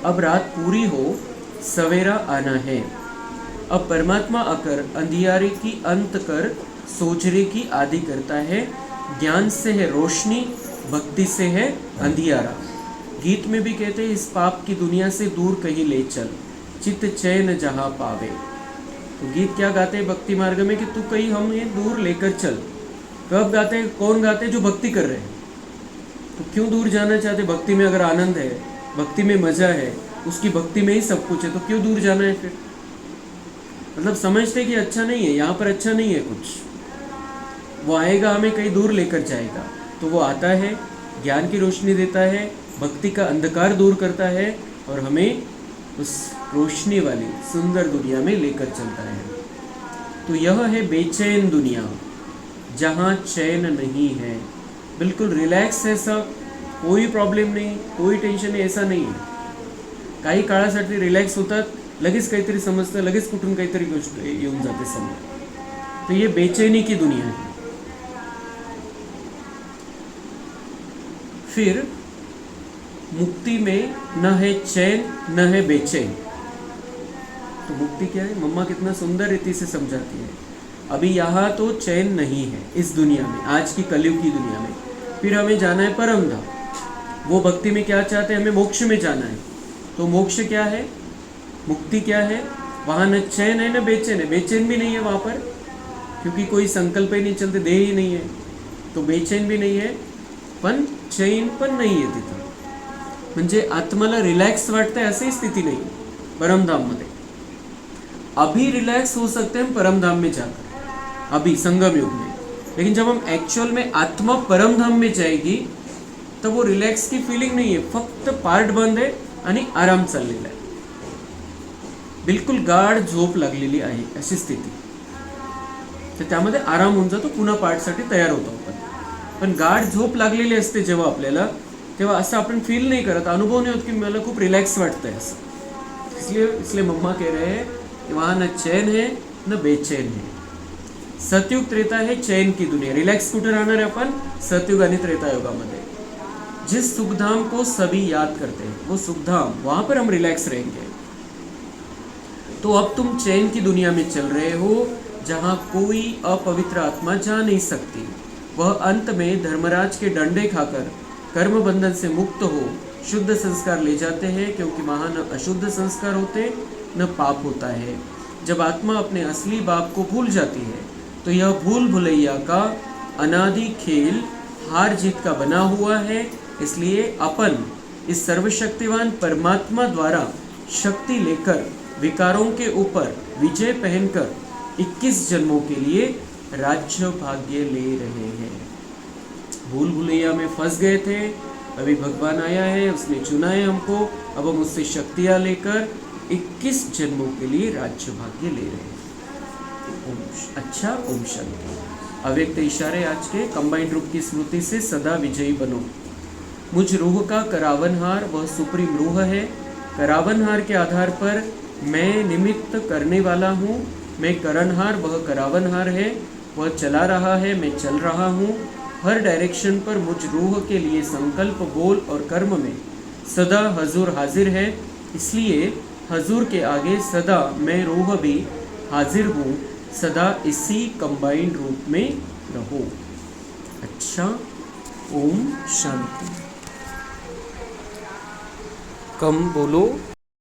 अब रात पूरी हो, सवेरा आना है. अब परमात्मा आकर अंधियारे की अंत कर सोचरे की आदि करता है. ज्ञान से है रोशनी, भक्ति से है अंधियारा. गीत में भी कहते हैं, इस पाप की दुनिया से दूर कहीं ले चल, चित्त चैन जहाँ पावे. तो गीत क्या गाते हैं भक्ति मार्ग में कि तू कहीं हमें दूर लेकर चल. कब गाते हैं, कौन गाते हैं, जो भक्ति कर रहे हैं. तो क्यों दूर जाना चाहते, भक्ति में अगर आनंद है, भक्ति में मजा है, उसकी भक्ति में ही सब कुछ है, तो क्यों दूर जाना है फिर. मतलब समझते कि अच्छा नहीं है, यहाँ पर अच्छा नहीं है कुछ, वो आएगा हमें कहीं दूर लेकर जाएगा. तो वो आता है, ज्ञान की रोशनी देता है, भक्ति का अंधकार दूर करता है और हमें उस रोशनी वाली सुंदर दुनिया में लेकर चलता है. तो यह है बेचैन दुनिया, जहाँ चैन नहीं है. बिल्कुल रिलॅक्स है सब, कोई प्रॉब्लेम नहीं, कोई टेन्शन नाही, ऐसा नाही आहे. काही काळासाठी रिलॅक्स होतात, लगेच काहीतरी समजतं, लगेच कुठून काहीतरी गोष्ट येऊन जाते समोर. तो ये बेचैनी की दुनिया है. फिर मुक्ति में न है चैन न है बेचैन. तो मुक्ति क्या है, मम्मा कितना सुंदर रीति से समझाती है. अभी यहाँ तो चैन नहीं है इस दुनिया में, आज की कलयुग की दुनिया में. फिर हमें जाना है परम धाम. वो भक्ति में क्या चाहते हैं, हमें मोक्ष में जाना है. तो मोक्ष क्या है, मुक्ति क्या है, वहाँ न चैन है न बेचैन है. बेचैन भी नहीं है वहाँ पर, क्योंकि कोई संकल्प ही नहीं चलते, देह ही नाही आहे. तो बेचैन भी नाही आहे, पण चैन पण नाही आहे तिथं. म्हणजे आत्माला रिलॅक्स वाटतंय अशी स्थिती नाही परमधाम मध्ये. अभी रिलैक्स हो सकते हैं हम परम धाम में जाकर, अभी संगम युग में. लेकिन जब हम एक्चुअल में आत्मा परम धाम में जाएगी, तब वो रिलॅक्स की फीलिंग नहीं है, फक्त पार्ट बंद आहे आणि आराम चाललेला आहे. बिलकुल गाढ झोप लागलेली आहे अशी स्थिती. तर त्यामध्ये आराम होऊन जातो, पुन्हा पार्टसाठी तयार होतो आपण. पण गाढ झोप लागलेली असते जेव्हा आपल्याला, तेव्हा असं आपण फील नाही करत, अनुभव नाही होत की मला खूप रिलॅक्स वाटतंय असं. इसलिए मम्मा कह रहे हैं कि वहाँ न चैन है न बेचैन है. सतयुग त्रेता है चैन की दुनिया. रिलॅक्स कुठे राहणार आहे आपण? सतयुग आणि त्रेतायुगामध्ये. जिस सुखधाम को सभी याद करते हैं, वो सुखधाम, वहां पर हम रिलैक्स रहेंगे. तो अब तुम चैन की दुनिया में चल रहे हो जहां कोई अपवित्र आत्मा जा नहीं सकती. वह अंत में धर्मराज के डंडे खाकर कर्म बंधन से मुक्त हो शुद्ध संस्कार ले जाते हैं, क्योंकि वहां न अशुद्ध संस्कार होते न पाप होता है. जब आत्मा अपने असली बाप को भूल जाती है तो यह भूल भुलैया का अनादि खेल हार जीत का बना हुआ है. इसलिए अपन इस सर्वशक्तिवान परमात्मा द्वारा शक्ति लेकर विकारों के ऊपर विजय पहनकर 21 जन्मों के लिए राज्य भाग्य ले रहे हैं. भूल भुलैया में फंस गए थे, अभी भगवान आया है, उसने चुना है हमको, अब हम उससे शक्तियाँ लेकर 21 जन्मों के लिए राज्य भाग्य ले रहे हैं. अच्छा, ओम शांति. अव्यक्त इशारे आज के. कंबाइंड रूप की स्मृति से सदा विजयी बनो. मुझ रूह का करावनहार वह सुप्रीम रूह है. करावनहार के आधार पर मैं निमित्त करने वाला हूँ. मैं करनहार, वह करावनहार है. वह चला रहा है, मैं चल रहा हूँ. हर डायरेक्शन पर मुझ रूह के लिए संकल्प, बोल और कर्म में सदा हजूर हाजिर है. इसलिए हजूर के आगे सदा मैं रूह भी हाजिर हूँ. सदा इसी कंबाइंड रूप में रहो. अच्छा, ओम शांति. कम बोलो.